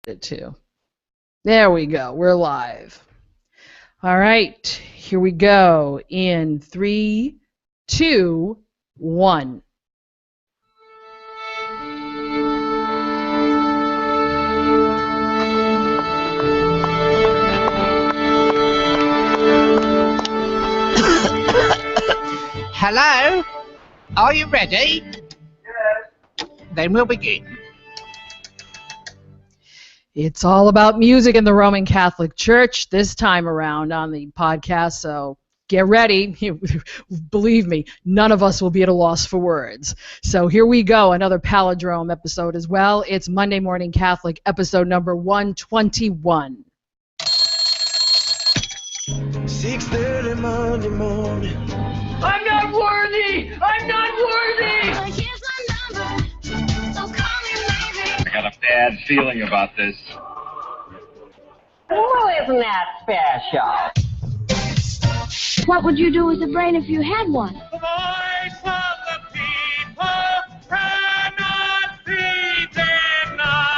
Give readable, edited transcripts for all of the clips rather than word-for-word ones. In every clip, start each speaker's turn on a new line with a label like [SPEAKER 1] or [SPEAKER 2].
[SPEAKER 1] it to. There we go. We're live. All right. Here we go. In 3, 2, 1.
[SPEAKER 2] Hello? Are you ready? Yes. Then we'll begin.
[SPEAKER 1] It's all about music in the Roman Catholic Church this time around on the podcast, so get ready. Believe me, none of us will be at a loss for words. So here we go, another Palindrome episode as well. It's Monday Morning Catholic, episode number 121.
[SPEAKER 3] 6:30 Monday morning.
[SPEAKER 4] I'm not worthy! I'm not worthy!
[SPEAKER 5] Here's my number, so call me maybe.
[SPEAKER 6] I got a bad feeling about this.
[SPEAKER 4] Well, isn't that special?
[SPEAKER 5] What would you do with a brain if you had one?
[SPEAKER 3] The voice of the people cannot be denied.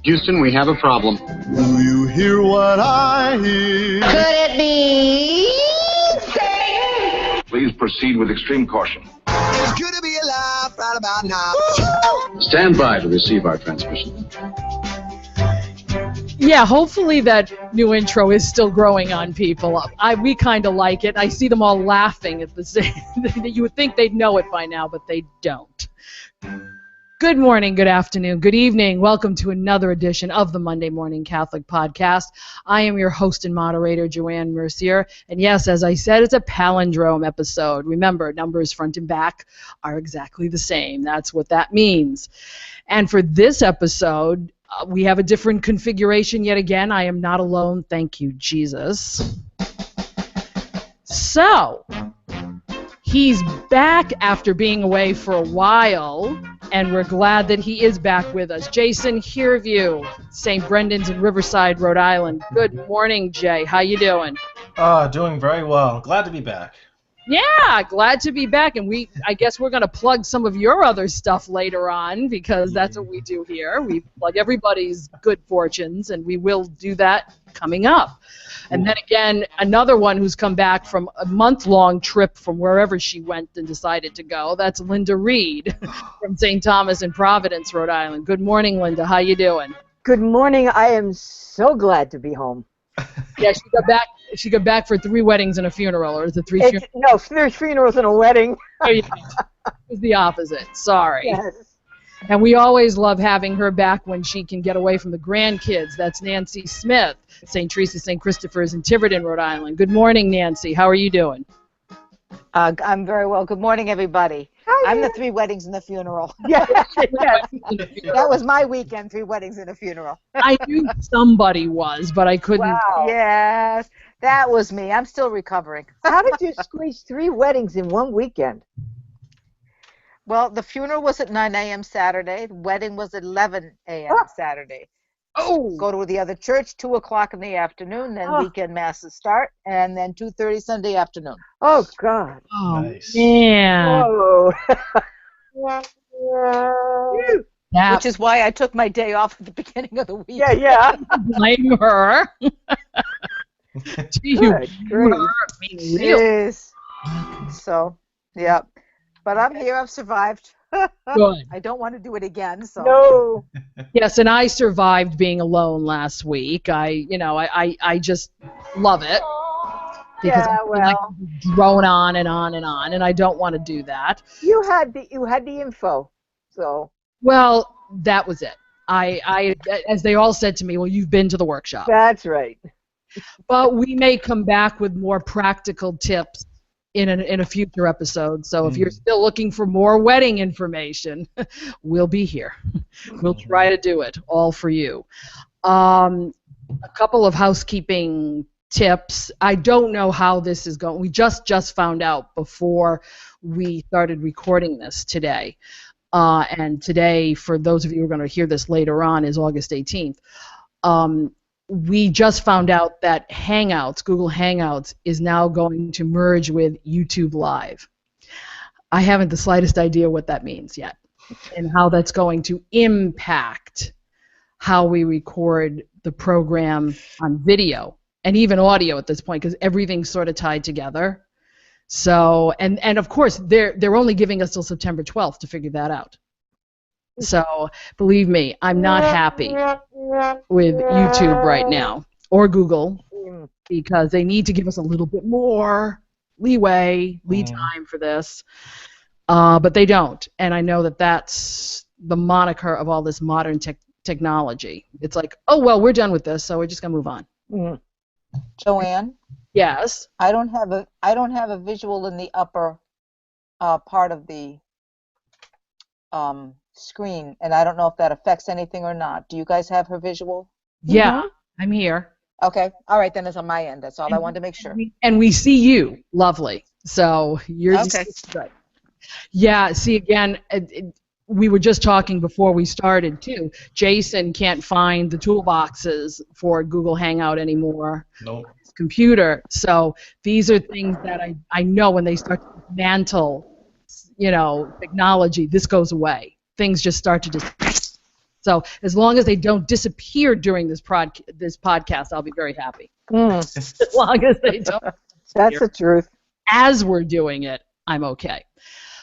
[SPEAKER 6] Houston, we have a problem.
[SPEAKER 7] Do you hear what I hear?
[SPEAKER 4] Could it be
[SPEAKER 6] Please proceed with extreme caution.
[SPEAKER 7] It's good to be alive right about now.
[SPEAKER 6] Stand by to receive our transmission.
[SPEAKER 1] Yeah, hopefully that new intro is still growing on people. We kind of like it. I see them all laughing at the same. You would think they'd know it by now, but they don't. Good morning, good afternoon, good evening. Welcome to another edition of the Monday Morning Catholic Podcast. I am your host and moderator, Joanne Mercier. And yes, as I said, it's a palindrome episode. Remember, numbers front and back are exactly the same. That's what that means. And for this episode, we have a different configuration yet again. I am not alone. Thank you, Jesus. So, he's back after being away for a while, and we're glad that he is back with us. Jason Herview, St. Brendan's in Riverside, Rhode Island. Good morning, Jay. How you doing?
[SPEAKER 8] Doing very well. Glad to be back.
[SPEAKER 1] Yeah, glad to be back, and I guess we're going to plug some of your other stuff later on, because that's what we do here. We plug everybody's good fortunes, and we will do that coming up. And then again, another one who's come back from a month-long trip from wherever she went and decided to go. That's Linda Reed from St. Thomas in Providence, Rhode Island. Good morning, Linda. How you doing?
[SPEAKER 9] Good morning. I am so glad to be home.
[SPEAKER 1] Yeah, she got back for 3 weddings and a funeral, or is it 3 funerals?
[SPEAKER 9] No, 3 funerals and a wedding.
[SPEAKER 1] Oh, yeah. It's the opposite. Sorry.
[SPEAKER 9] Yes.
[SPEAKER 1] And we always love having her back when she can get away from the grandkids. That's Nancy Smith, St. Teresa, St. Christopher's in Tiverton, Rhode Island. Good morning, Nancy. How are you doing?
[SPEAKER 9] I'm very well. Good morning, everybody. I'm the 3 weddings and the funeral.
[SPEAKER 1] Yes.
[SPEAKER 9] That was my weekend, 3 weddings and a funeral.
[SPEAKER 1] I knew somebody was, but I couldn't.
[SPEAKER 9] Wow. Yes, that was me. I'm still recovering.
[SPEAKER 10] How did you squeeze 3 weddings in one weekend?
[SPEAKER 9] Well, the funeral was at 9 a.m. Saturday. The wedding was at 11 a.m. Saturday.
[SPEAKER 1] Oh.
[SPEAKER 9] Go to the other church, 2 o'clock in the afternoon, then weekend masses start, and then 2:30 Sunday afternoon.
[SPEAKER 10] Oh, God.
[SPEAKER 1] Oh,
[SPEAKER 8] Nice.
[SPEAKER 1] man.
[SPEAKER 10] Oh.
[SPEAKER 9] Which is why I took my day off at the beginning of the week.
[SPEAKER 10] Yeah.
[SPEAKER 1] Blame her. Gee,
[SPEAKER 10] Good grief.
[SPEAKER 9] Yes. So, yeah. But I'm here. I've survived.
[SPEAKER 1] Good.
[SPEAKER 9] I don't want to do it again. So.
[SPEAKER 10] No.
[SPEAKER 1] Yes, and I survived being alone last week. I just love it. Because
[SPEAKER 10] Yeah,
[SPEAKER 1] I feel like
[SPEAKER 10] well.
[SPEAKER 1] I'm drone on and on and on, and I don't want to do that.
[SPEAKER 10] You had the info, so.
[SPEAKER 1] Well, that was it. I as they all said to me, well, you've been to the workshop.
[SPEAKER 10] That's right.
[SPEAKER 1] But we may come back with more practical tips in a future episode. So if you're still looking for more wedding information, we'll be here. We'll try to do it all for you. A couple of housekeeping tips. I don't know how this is going. We just found out before we started recording this today. And today, for those of you who are going to hear this later on, is August 18th. We just found out that Hangouts, Google Hangouts, is now going to merge with YouTube Live. I haven't the slightest idea what that means yet and how that's going to impact how we record the program on video and even audio at this point, because everything's sort of tied together. So, and of course, they're only giving us till September 12th to figure that out. So, believe me, I'm not happy with YouTube right now, or Google, because they need to give us a little bit more lead time for this. But they don't, and I know that that's the moniker of all this modern technology. It's like, oh, well, we're done with this, so we're just going to move on.
[SPEAKER 9] Joanne?
[SPEAKER 1] Yes?
[SPEAKER 9] I don't have a visual in the upper part of the screen, and I don't know if that affects anything or not. Do you guys have her visual?
[SPEAKER 1] Yeah, I'm here.
[SPEAKER 9] Okay, all right, then it's on my end. That's all I wanted to make sure.
[SPEAKER 1] And we see you, lovely. So you're
[SPEAKER 9] okay.
[SPEAKER 1] Good. Yeah, see, again, we were just talking before we started, too. Jason can't find the toolboxes for Google Hangout anymore.
[SPEAKER 8] Nope.
[SPEAKER 1] His computer. So these are things that I know when they start to dismantle, technology, this goes away. Things just start to disappear. So as long as they don't disappear during this podcast, I'll be very happy. As long as they don't.
[SPEAKER 10] That's the truth.
[SPEAKER 1] As we're doing it, I'm okay.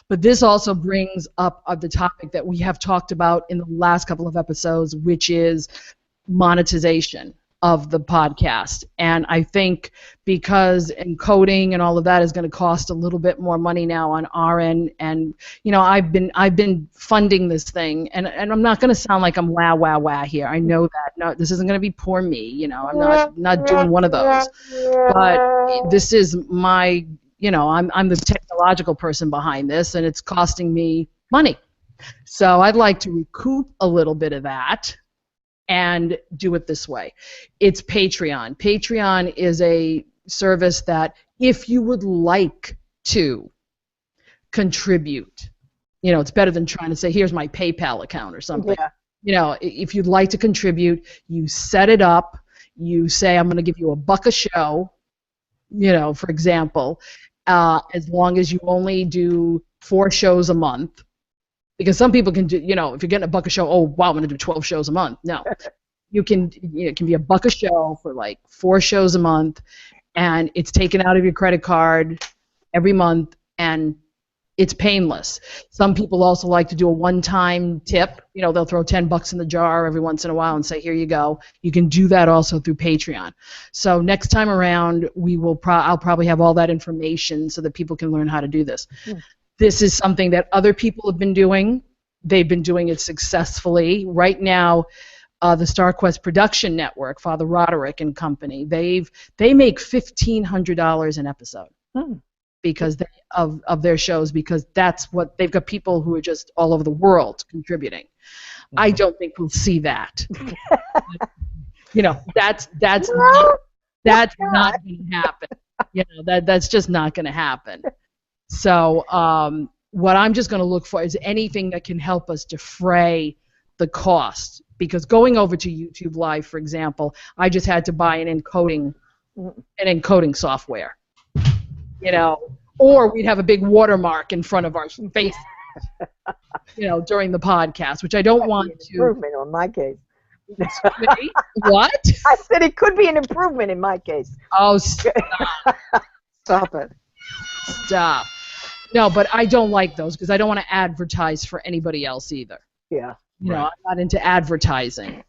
[SPEAKER 1] But this also brings up the topic that we have talked about in the last couple of episodes, which is monetization of the podcast. And I think because encoding and all of that is going to cost a little bit more money now on our end, and I've been funding this thing, and I'm not going to sound like I'm wah here. I know that. No, this isn't going to be poor me. I'm not doing one of those. But this is my, I'm the technological person behind this, and it's costing me money. So I'd like to recoup a little bit of that and do it this way. It's Patreon. Patreon is a service that if you would like to contribute, it's better than trying to say, here's my PayPal account or something.
[SPEAKER 10] Yeah.
[SPEAKER 1] If you'd like to contribute, you set it up, you say, I'm going to give you $1 a show, for example, as long as you only do 4 shows a month. Because some people can do, if you're getting $1 a show, oh, wow, I'm going to do 12 shows a month. No. It can be $1 a show for like 4 shows a month, and it's taken out of your credit card every month, and it's painless. Some people also like to do a one-time tip. They'll throw $10 in the jar every once in a while and say, here you go. You can do that also through Patreon. So next time around, I'll probably have all that information so that people can learn how to do this. This is something that other people have been doing. They've been doing it successfully. Right now, the StarQuest Production Network, Father Roderick and company, they make $1,500 an episode because of their shows, because that's what they've got, people who are just all over the world contributing. I don't think we'll see that. That's not going to happen. That's just not going to happen. So what I'm just going to look for is anything that can help us defray the cost. Because going over to YouTube Live, for example, I just had to buy an encoding software. Or we'd have a big watermark in front of our face, during the podcast, which I don't want to.
[SPEAKER 10] Improvement in my case.
[SPEAKER 1] What?
[SPEAKER 10] I said it could be an improvement in my case.
[SPEAKER 1] Oh, stop.
[SPEAKER 10] Stop it.
[SPEAKER 1] Stop. No, but I don't like those because I don't want to advertise for anybody else either.
[SPEAKER 10] Yeah.
[SPEAKER 1] I'm not into advertising.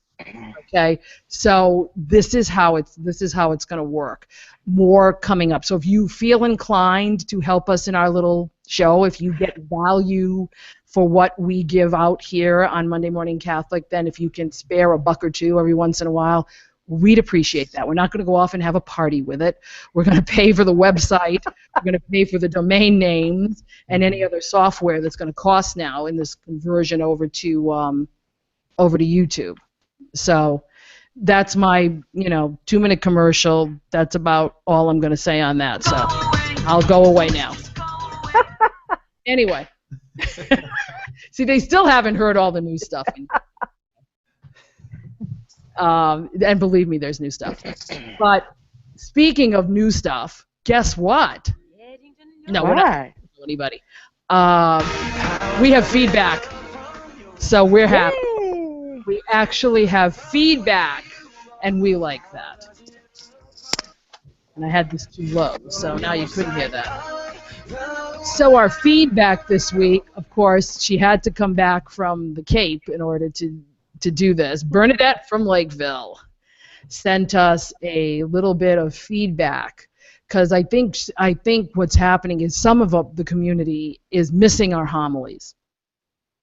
[SPEAKER 1] Okay, so this is how it's going to work. More coming up. So if you feel inclined to help us in our little show, if you get value for what we give out here on Monday Morning Catholic, then if you can spare $1 or $2 every once in a while, we'd appreciate that. We're not going to go off and have a party with it. We're going to pay for the website. We're going to pay for the domain names and any other software that's going to cost now in this conversion over to YouTube. So that's my 2-minute commercial. That's about all I'm going to say on that. So I'll go away now. Anyway. See, they still haven't heard all the new stuff. And believe me, there's new stuff. But speaking of new stuff, guess what? No, we're not going to anybody. We have feedback, so we're happy. We actually have feedback, and we like that. And I had this too low, so now you couldn't hear that. So our feedback this week, of course, she had to come back from the Cape in order to do this. Bernadette from Lakeville sent us a little bit of feedback because I think what's happening is some of the community is missing our homilies.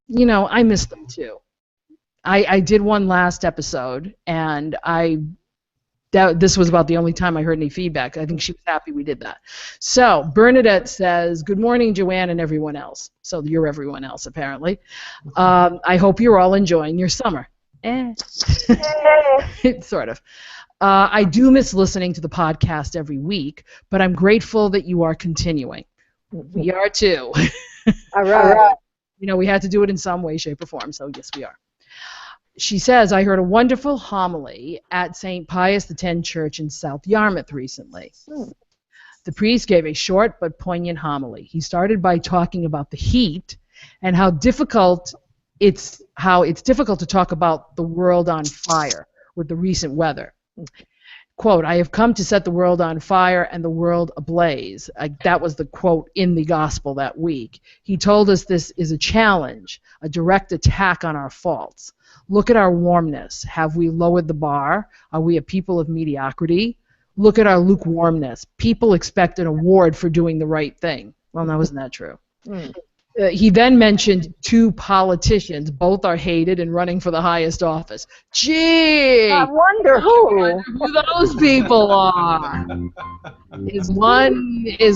[SPEAKER 1] You know, I miss them too. I did one last episode, and this was about the only time I heard any feedback. I think she was happy we did that. So Bernadette says, "Good morning, Joanne and everyone else." So you're everyone else, apparently. I hope you're all enjoying your summer. Sort of. I do miss listening to the podcast every week, but I'm grateful that you are continuing. We are too.
[SPEAKER 10] All right.
[SPEAKER 1] You know, we had to do it in some way, shape, or form, so yes, we are. She says, "I heard a wonderful homily at St. Pius X Church in South Yarmouth recently. The priest gave a short but poignant homily. He started by talking about the heat and how it's difficult to talk about the world on fire with the recent weather. Quote, 'I have come to set the world on fire and the world ablaze.' That was the quote in the gospel that week. He told us this is a challenge, a direct attack on our faults. Look at our warmness. Have we lowered the bar? Are we a people of mediocrity? Look at our lukewarmness. People expect an award for doing the right thing." Well, now, isn't that true? He then mentioned two politicians. Both are hated and running for the highest office. Gee!
[SPEAKER 10] I wonder who.
[SPEAKER 1] Who those people are. Is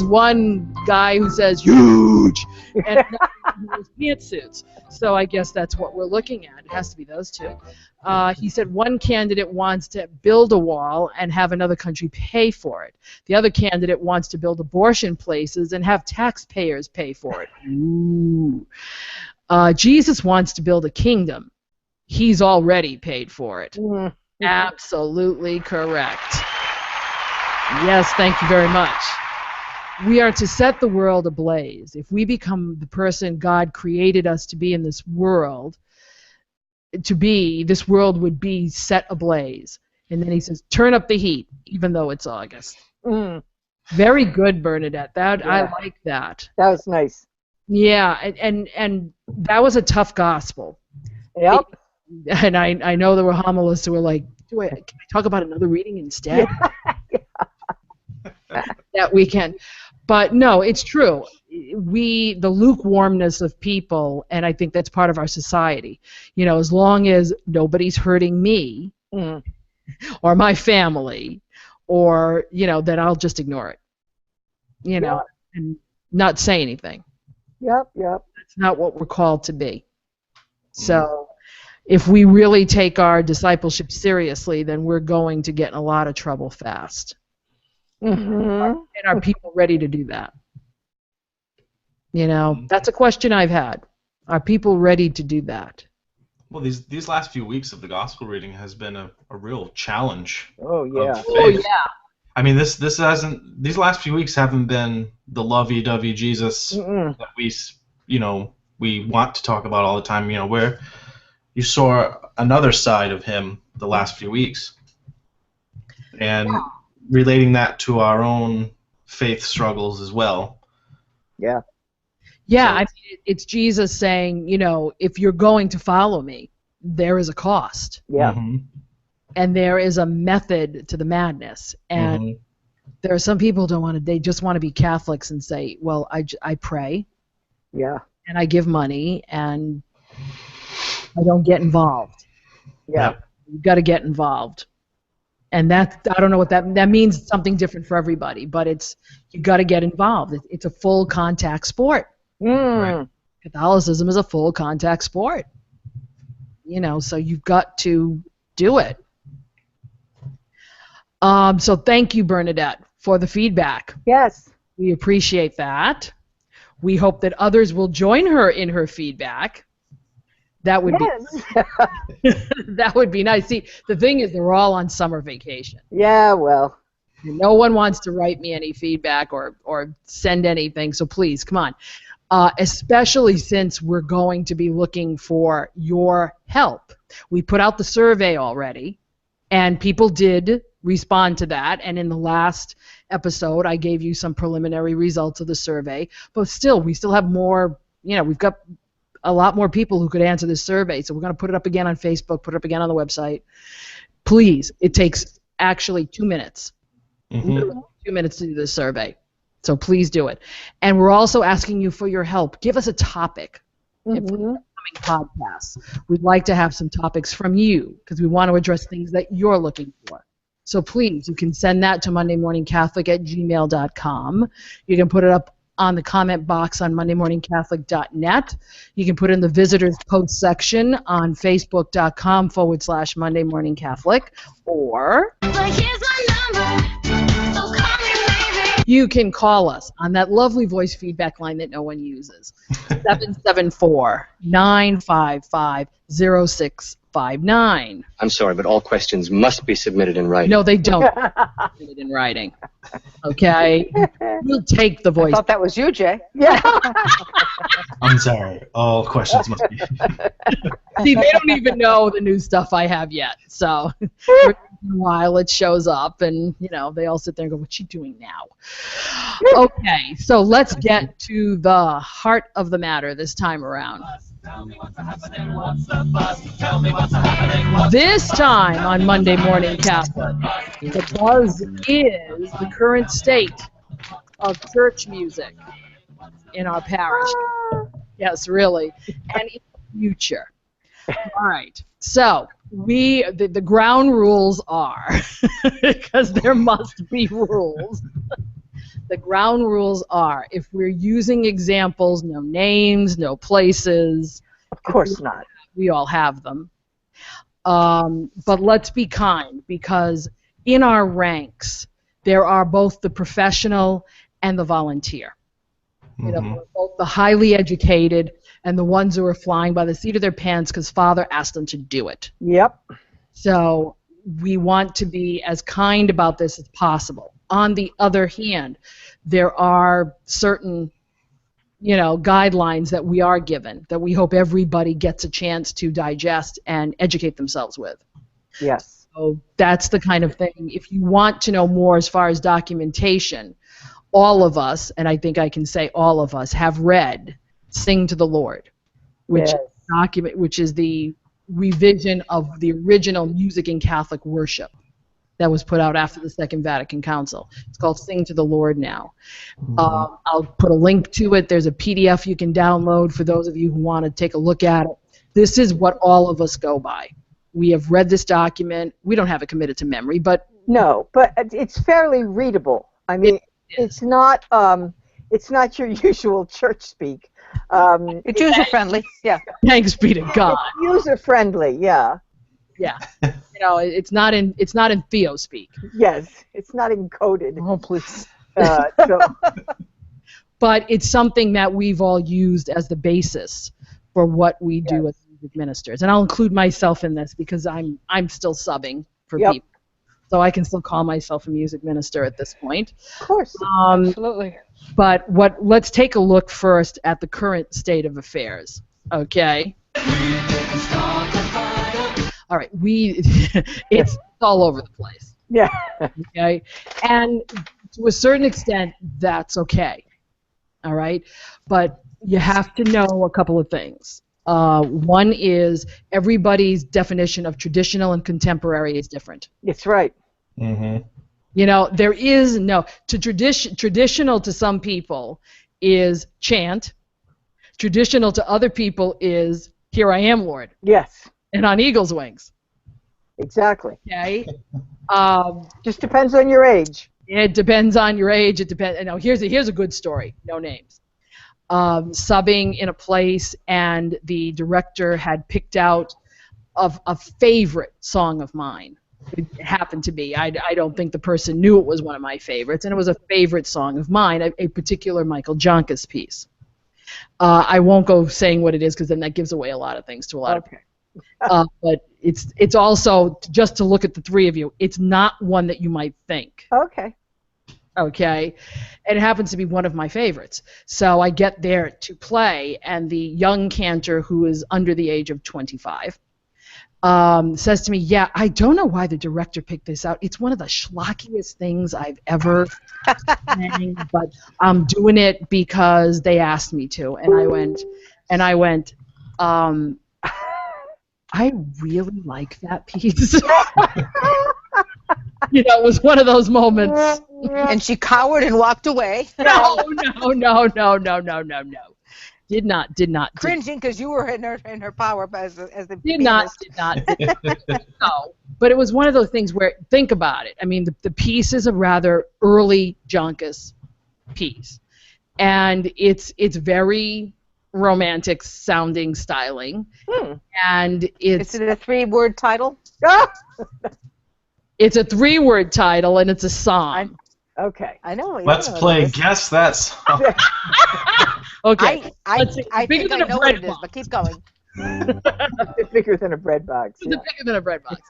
[SPEAKER 1] one guy who says huge and another who wears pantsuits. So I guess that's what we're looking at. It has to be those two. He said one candidate wants to build a wall and have another country pay for it. The other candidate wants to build abortion places and have taxpayers pay for it. Ooh. Jesus wants to build a kingdom. He's already paid for it. Absolutely correct. Yes, thank you very much. We are to set the world ablaze. If we become the person God created us to be in this world, this world would be set ablaze. And then he says, turn up the heat, even though it's August. Very good, Bernadette. I like that.
[SPEAKER 10] That was nice.
[SPEAKER 1] Yeah, and that was a tough gospel.
[SPEAKER 10] Yep.
[SPEAKER 1] And I know there were homilists who were like, can I talk about another reading instead? That weekend. But no, it's true. The lukewarmness of people, and I think that's part of our society. You know, as long as nobody's hurting me or my family, or, you know, then I'll just ignore it. You know, and not say anything.
[SPEAKER 10] Yep.
[SPEAKER 1] That's not what we're called to be. So if we really take our discipleship seriously, then we're going to get in a lot of trouble fast. And are people ready to do that? You know, that's a question I've had. Are people ready to do that?
[SPEAKER 8] Well, these last few weeks of the gospel reading has been a real challenge.
[SPEAKER 10] Oh yeah.
[SPEAKER 1] Oh yeah.
[SPEAKER 8] I mean, these last few weeks haven't been the lovey-dovey Jesus that we want to talk about all the time. You know, where you saw another side of him the last few weeks, and relating that to our own faith struggles as well.
[SPEAKER 10] Yeah.
[SPEAKER 1] Yeah, I mean, it's Jesus saying, you know, if you're going to follow me, there is a cost.
[SPEAKER 10] Yeah.
[SPEAKER 1] And there is a method to the madness. And there are some people they just want to be Catholics and say, well, I pray.
[SPEAKER 10] Yeah.
[SPEAKER 1] And I give money and I don't get involved.
[SPEAKER 10] Yeah.
[SPEAKER 1] You've got to get involved. And I don't know what that means. Something different for everybody, but you got to get involved. It's a full contact sport.
[SPEAKER 8] Right.
[SPEAKER 1] Catholicism is a full contact sport. You know, so you've got to do it. So thank you, Bernadette, for the feedback.
[SPEAKER 10] Yes.
[SPEAKER 1] We appreciate that. We hope that others will join her in her feedback. That would be that would be nice. See, the thing is, they're all on summer vacation.
[SPEAKER 10] Yeah, well.
[SPEAKER 1] No one wants to write me any feedback or send anything, so please, come on. Especially since we're going to be looking for your help We put out the survey already, and people did respond to that. And in the last episode, I gave you some preliminary results of the survey. But still, we still have more, we've got a lot more people who could answer this survey. So we're going to put it up again on Facebook, put it up again on the website. Please, it takes actually 2 minutes. Literally 2 minutes to do this survey. So please do it. And we're also asking you for your help. Give us a topic. If we're upcoming podcasts, we'd like to have some topics from you because we want to address things that you're looking for. So please, you can send that to mondaymorningcatholic@gmail.com. You can put it up on the comment box on mondaymorningcatholic.net. You can put it in the visitors post section on facebook.com/mondaymorningcatholic. Or
[SPEAKER 5] But here's my number, so call me, baby.
[SPEAKER 1] you can call us on that lovely voice feedback line that no one uses. 774-955-0659.
[SPEAKER 11] I'm sorry, but all questions must be submitted in writing.
[SPEAKER 1] No, they don't. Put it in writing. Okay? We'll take the
[SPEAKER 9] I
[SPEAKER 1] voice.
[SPEAKER 9] thought that was you, Jay.
[SPEAKER 10] Yeah.
[SPEAKER 8] I'm sorry. All questions must be.
[SPEAKER 1] See, they don't even know the new stuff I have yet. So for a while it shows up, and they all sit there and go, "What's she doing now?" Okay, so let's get to the heart of the matter this time around. This time on Monday Morning Catholic, the buzz is the current state of church music in our parish. Yes, really, and in the future. All right, so the ground rules are, because there must be rules. The ground rules are, if we're using examples, no names, no places.
[SPEAKER 10] Of course not.
[SPEAKER 1] We all have them. But let's be kind, because in our ranks, there are both the professional and the volunteer. Both the highly educated and the ones who are flying by the seat of their pants because Father asked them to do it.
[SPEAKER 10] Yep.
[SPEAKER 1] So we want to be as kind about this as possible. On the other hand, there are certain, guidelines that we are given that we hope everybody gets a chance to digest and educate themselves with.
[SPEAKER 10] Yes.
[SPEAKER 1] So that's the kind of thing. If you want to know more as far as documentation, all of us, and I think I can say all of us, have read Sing to the Lord, which is the revision of the original Music in Catholic Worship that was put out after the Second Vatican Council. It's called Sing to the Lord now. I'll put a link to it. There's a PDF you can download for those of you who want to take a look at it. This is what all of us go by. We have read this document. We don't have it committed to memory, but...
[SPEAKER 10] No, but it's fairly readable. I mean, it's not your usual church speak.
[SPEAKER 9] It's user-friendly, yeah.
[SPEAKER 1] Thanks be to God.
[SPEAKER 10] It's user-friendly, yeah.
[SPEAKER 1] Yeah. It's not in Theo speak.
[SPEAKER 10] Yes, it's not encoded.
[SPEAKER 9] Oh, please.
[SPEAKER 1] But it's something that we've all used as the basis for what we do as music ministers. And I'll include myself in this because I'm still subbing for people. So I can still call myself a music minister at this point.
[SPEAKER 10] Of course.
[SPEAKER 9] Absolutely.
[SPEAKER 1] But let's take a look first at the current state of affairs. Okay? All right, it's all over the place.
[SPEAKER 10] Yeah.
[SPEAKER 1] Okay? And to a certain extent, that's okay. All right? But you have to know a couple of things. One is everybody's definition of traditional and contemporary is different.
[SPEAKER 10] That's right.
[SPEAKER 8] Mm-hmm.
[SPEAKER 1] There is no... Traditional to some people is chant. Traditional to other people is, "Here I am, Lord."
[SPEAKER 10] Yes.
[SPEAKER 1] And on eagle's wings.
[SPEAKER 10] Exactly.
[SPEAKER 1] Okay.
[SPEAKER 10] Just depends on your age.
[SPEAKER 1] It depends on your age. It depends. Now, here's a good story. No names. Subbing in a place, and the director had picked out a favorite song of mine. It happened to be. I don't think the person knew it was one of my favorites, and it was a favorite song of mine, a particular Michael Joncas piece. I won't go saying what it is because then that gives away a lot of things to a lot of people. But it's also, just to look at the three of you, it's not one that you might think.
[SPEAKER 10] Okay.
[SPEAKER 1] Okay, and it happens to be one of my favorites. So I get there to play, and the young cantor, who is under the age of 25, says to me, "Yeah, I don't know why the director picked this out. It's one of the schlockiest things I've ever sang, but I'm doing it because they asked me to." And I went, I really like that piece. It was one of those moments.
[SPEAKER 9] And she cowered and walked away.
[SPEAKER 1] No. Did not.
[SPEAKER 9] Cringing because you were in her power as the
[SPEAKER 1] Did
[SPEAKER 9] pianist.
[SPEAKER 1] not. No. But it was one of those things where, think about it. I mean, the piece is a rather early Jonkus piece. And it's very romantic sounding styling. And
[SPEAKER 9] Is it a 3-word title?
[SPEAKER 1] It's a 3-word title, and it's a song.
[SPEAKER 10] Okay.
[SPEAKER 9] I know.
[SPEAKER 8] Let's play Guess That Song.
[SPEAKER 1] Okay.
[SPEAKER 9] I
[SPEAKER 1] Bigger
[SPEAKER 9] think I
[SPEAKER 1] than a
[SPEAKER 9] know
[SPEAKER 1] bread
[SPEAKER 9] what it is,
[SPEAKER 1] box.
[SPEAKER 9] but keep going.
[SPEAKER 10] It's bigger than a bread box.
[SPEAKER 1] It's
[SPEAKER 10] Yeah.
[SPEAKER 1] bigger than a bread box.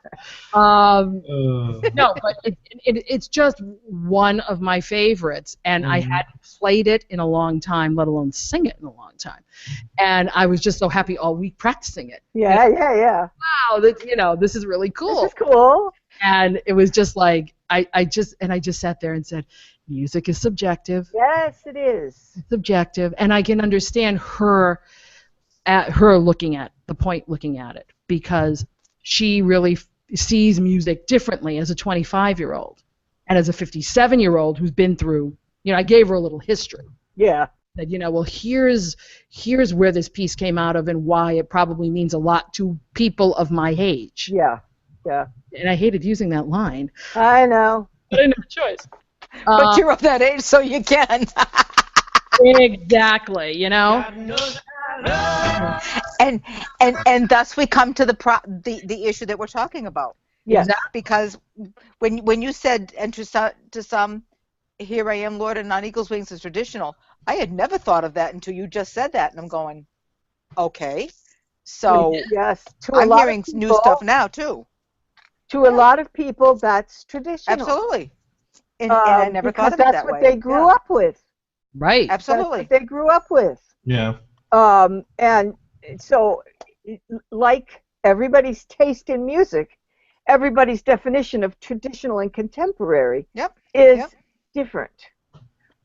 [SPEAKER 1] No, but it's just one of my favorites, and I hadn't played it in a long time, let alone sing it in a long time. And I was just so happy all week practicing it.
[SPEAKER 10] Yeah.
[SPEAKER 1] Wow, this is really cool.
[SPEAKER 10] This is cool.
[SPEAKER 1] And it was just like I just sat there and said, music is subjective.
[SPEAKER 10] Yes, it is.
[SPEAKER 1] It's subjective, and I can understand her looking at it, because she really sees music differently as a 25-year-old and as a 57-year-old who's been through. I gave her a little history.
[SPEAKER 10] Yeah.
[SPEAKER 1] That well, here's where this piece came out of and why it probably means a lot to people of my age.
[SPEAKER 10] Yeah.
[SPEAKER 1] And I hated using that line.
[SPEAKER 10] I know.
[SPEAKER 1] But I didn't have a choice.
[SPEAKER 9] But you're of that age, so you can.
[SPEAKER 1] Exactly.
[SPEAKER 9] And thus we come to the issue that we're talking about.
[SPEAKER 10] Yes.
[SPEAKER 9] Because when you said, and to some, "Here I am, Lord, and on eagle's wings" is traditional, I had never thought of that until you just said that, and I'm going, okay. So
[SPEAKER 10] yes,
[SPEAKER 9] I'm hearing new stuff now too.
[SPEAKER 10] To a lot of people, that's traditional.
[SPEAKER 9] Absolutely. And I never thought of it that way.
[SPEAKER 10] Because that's what they grew up with.
[SPEAKER 1] Right.
[SPEAKER 9] Absolutely.
[SPEAKER 10] That's what they grew up with.
[SPEAKER 8] Yeah.
[SPEAKER 10] And so, like everybody's taste in music, everybody's definition of traditional and contemporary is different.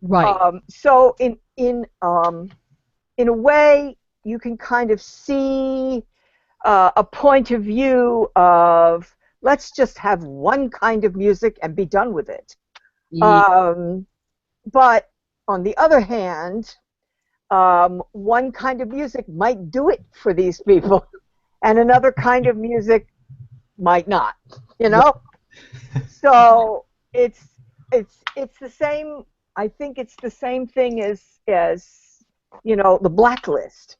[SPEAKER 1] Right.
[SPEAKER 10] So in a way, you can kind of see a point of view of, let's just have one kind of music and be done with it.
[SPEAKER 1] Yeah.
[SPEAKER 10] But on the other hand, one kind of music might do it for these people, and another kind of music might not. So it's the same. I think it's the same thing as the blacklist.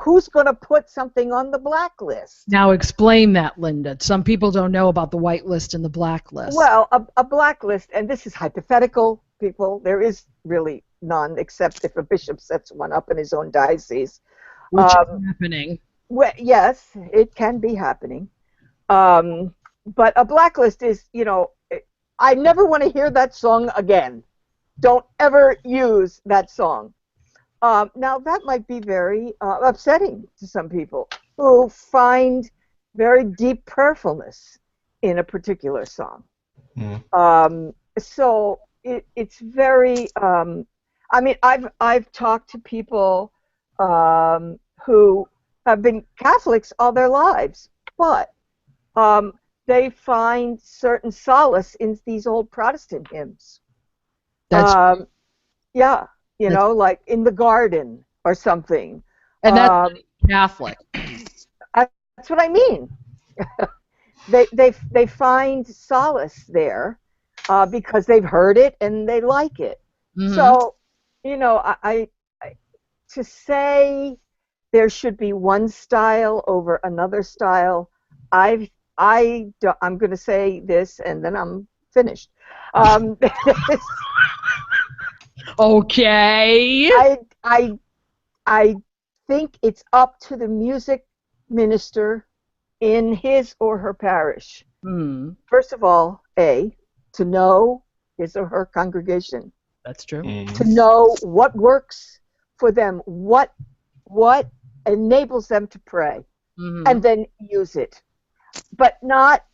[SPEAKER 10] Who's going to put something on the blacklist?
[SPEAKER 1] Now explain that, Linda. Some people don't know about the white list and the black list.
[SPEAKER 10] Well, a blacklist, and this is hypothetical, people. There is really none, except if a bishop sets one up in his own diocese.
[SPEAKER 1] Which is happening.
[SPEAKER 10] Well, yes, it can be happening. But a blacklist is, I never want to hear that song again. Don't ever use that song. Now, that might be very upsetting to some people who find very deep prayerfulness in a particular song. So it's very. I mean, I've talked to people who have been Catholics all their lives, but they find certain solace in these old Protestant hymns.
[SPEAKER 1] That's
[SPEAKER 10] yeah. Like In the Garden or something.
[SPEAKER 1] And that's Catholic.
[SPEAKER 10] That's what I mean. they find solace there because they've heard it and they like it.
[SPEAKER 1] Mm-hmm.
[SPEAKER 10] So, I to say there should be one style over another style, I'm going to say this and then I'm finished.
[SPEAKER 1] Okay.
[SPEAKER 10] I think it's up to the music minister in his or her parish. First of all, to know his or her congregation.
[SPEAKER 1] That's true.
[SPEAKER 10] To know what works for them, what enables them to pray. and then use it, but not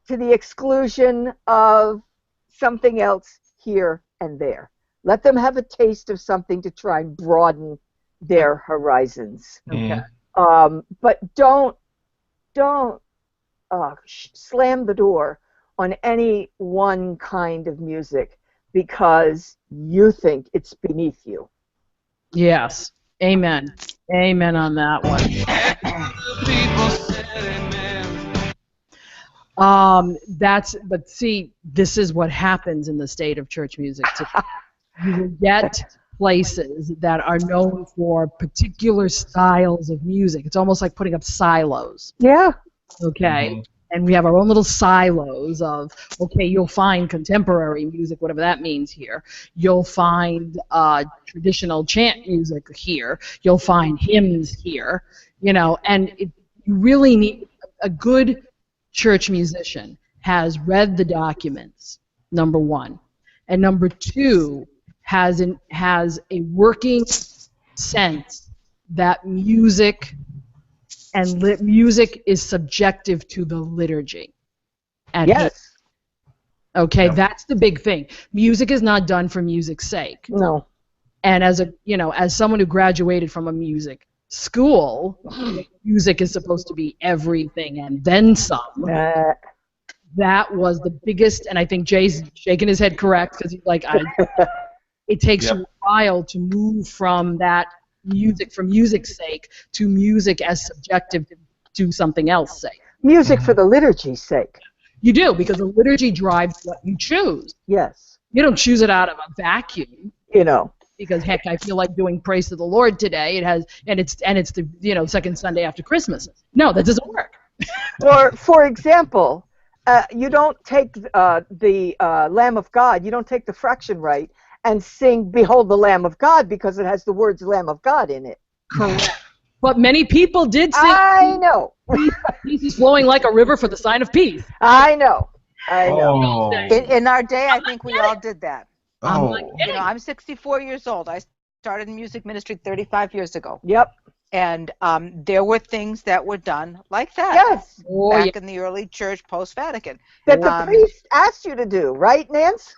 [SPEAKER 10] to the exclusion of something else here and there. Let them have a taste of something to try and broaden their horizons.
[SPEAKER 8] Okay.
[SPEAKER 10] But don't slam the door on any one kind of music because you think it's beneath you.
[SPEAKER 1] Yes. Amen. Amen on that one. But see, this is what happens in the state of church music today. You will get places that are known for particular styles of music. It's almost like putting up silos.
[SPEAKER 10] Yeah.
[SPEAKER 1] Okay. And we have our own little silos of, okay, you'll find contemporary music, whatever that means here. You'll find traditional chant music here. You'll find hymns here. And you really need a good church musician has read the documents, number one. And number two, has a working sense that music is subjective to the liturgy.
[SPEAKER 10] Yes.
[SPEAKER 1] Okay, that's the big thing. Music is not done for music's sake.
[SPEAKER 10] No.
[SPEAKER 1] And as someone who graduated from a music school, music is supposed to be everything and then some. That was the biggest, and I think Jay's shaking his head correct because he's like, it takes you a while to move from that music for music's sake to music as subjective to something else's sake.
[SPEAKER 10] Music for the liturgy's sake.
[SPEAKER 1] You do, because the liturgy drives what you choose.
[SPEAKER 10] Yes.
[SPEAKER 1] You don't choose it out of a vacuum. Because heck, I feel like doing praise to the Lord today. It's the second Sunday after Christmas. No, that doesn't work.
[SPEAKER 10] Or for example, you don't take the Lamb of God. You don't take the fraction right and sing "Behold the Lamb of God" because it has the words "Lamb of God" in it.
[SPEAKER 1] Correct. But many people did sing.
[SPEAKER 10] I know.
[SPEAKER 1] Peace is flowing like a river for the sign of peace.
[SPEAKER 10] I know. I know.
[SPEAKER 9] In our day, I think we all did that.
[SPEAKER 8] Oh.
[SPEAKER 9] I'm 64 years old. I started in music ministry 35 years ago.
[SPEAKER 10] Yep.
[SPEAKER 9] And there were things that were done like that.
[SPEAKER 10] Yes.
[SPEAKER 9] Back in the early church post-Vatican.
[SPEAKER 10] That the priest asked you to do, right, Nance?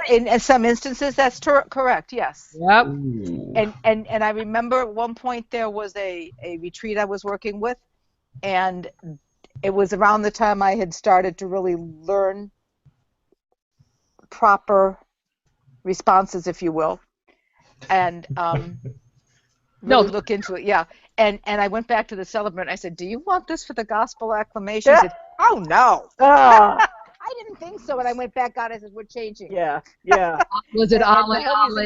[SPEAKER 9] In some instances, that's correct, yes.
[SPEAKER 1] Yep.
[SPEAKER 9] And I remember at one point there was a retreat I was working with, and it was around the time I had started to really learn proper responses, if you will, and really look into it, yeah. And I went back to the celebrant. I said, "Do you want this for the gospel acclamation?" He said, "Oh no." I didn't think so, and I went back out. I said, "We're changing."
[SPEAKER 10] Yeah.
[SPEAKER 1] Was it
[SPEAKER 9] Ale? And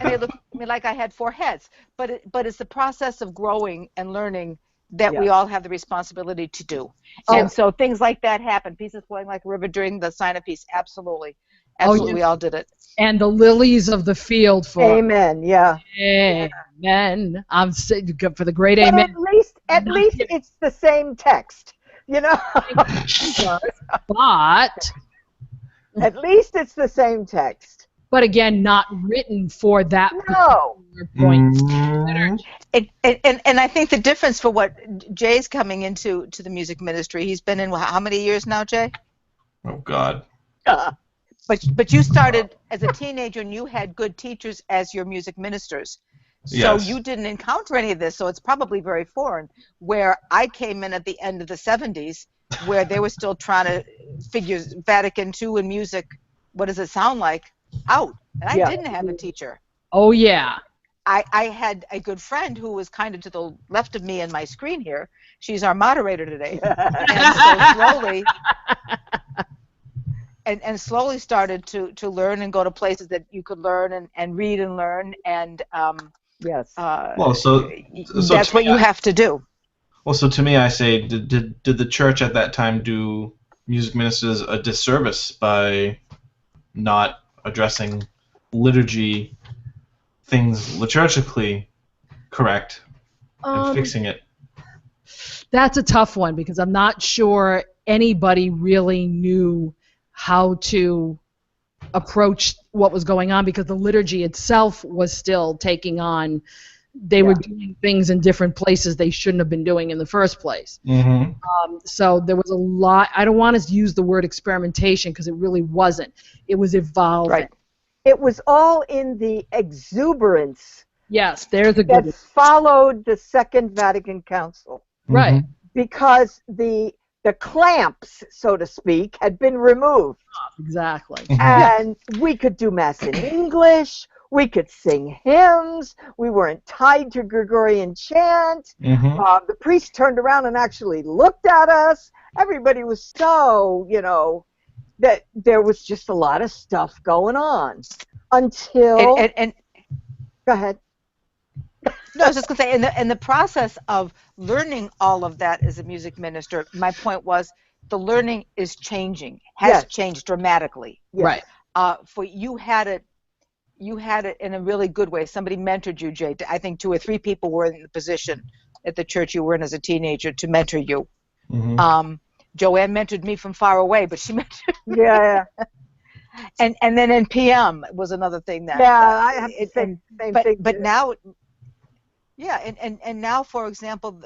[SPEAKER 9] they looked at me like I had four heads. But it's the process of growing and learning that we all have the responsibility to do. And so things like that happen. Pieces flowing like a river during the sign of peace. Absolutely. We all did it.
[SPEAKER 1] And the lilies of the field for.
[SPEAKER 10] Amen. Yeah.
[SPEAKER 1] Amen. I'm saying for the great
[SPEAKER 10] but
[SPEAKER 1] amen.
[SPEAKER 10] At least it's the same text.
[SPEAKER 1] But
[SPEAKER 10] at least it's the same text.
[SPEAKER 1] But again, not written for that
[SPEAKER 10] point.
[SPEAKER 9] And I think the difference for what Jay's coming into the music ministry, he's been in how many years now, Jay?
[SPEAKER 8] Oh God.
[SPEAKER 9] But you started as a teenager and you had good teachers as your music ministers. So you didn't encounter any of this, so it's probably very foreign. Where I came in at the end of the 70s, where they were still trying to figure Vatican II and music, what does it sound like, out. And I didn't have a teacher.
[SPEAKER 1] Oh, yeah.
[SPEAKER 9] I had a good friend who was kind of to the left of me in my screen here. She's our moderator today. And so slowly... And slowly started to learn and go to places that you could learn and read and learn and
[SPEAKER 8] so
[SPEAKER 9] that's what you have to do.
[SPEAKER 8] Well, so to me, I say, did the church at that time do music ministers a disservice by not addressing liturgy things liturgically correct and fixing it?
[SPEAKER 1] That's a tough one because I'm not sure anybody really knew how to approach what was going on because the liturgy itself was still taking on they were doing things in different places they shouldn't have been doing in the first place.
[SPEAKER 8] Mm-hmm.
[SPEAKER 1] So there was a lot. I don't want to use the word experimentation because it really wasn't. It was evolving.
[SPEAKER 10] Right. It was all in the exuberance.
[SPEAKER 1] Yes, there's a
[SPEAKER 10] that
[SPEAKER 1] good.
[SPEAKER 10] followed the Second Vatican Council.
[SPEAKER 1] Right.
[SPEAKER 10] Because the clamps, so to speak, had been removed.
[SPEAKER 1] Exactly.
[SPEAKER 10] And we could do Mass in English. We could sing hymns. We weren't tied to Gregorian chant. The priest turned around and actually looked at us. Everybody was so, that there was just a lot of stuff going on until.
[SPEAKER 9] And
[SPEAKER 10] go ahead.
[SPEAKER 9] No, I was just going to say, in the process of learning all of that as a music minister, my point was the learning is changing, has changed dramatically.
[SPEAKER 1] Right.
[SPEAKER 9] For you had it in a really good way. Somebody mentored you, Jay. I think 2 or 3 people were in the position at the church you were in as a teenager to mentor you. Joanne mentored me from far away, but she mentored me.
[SPEAKER 10] Yeah.
[SPEAKER 9] And then in PM was another thing that.
[SPEAKER 10] Yeah, I have the same thing.
[SPEAKER 9] But now. Yeah, and now, for example,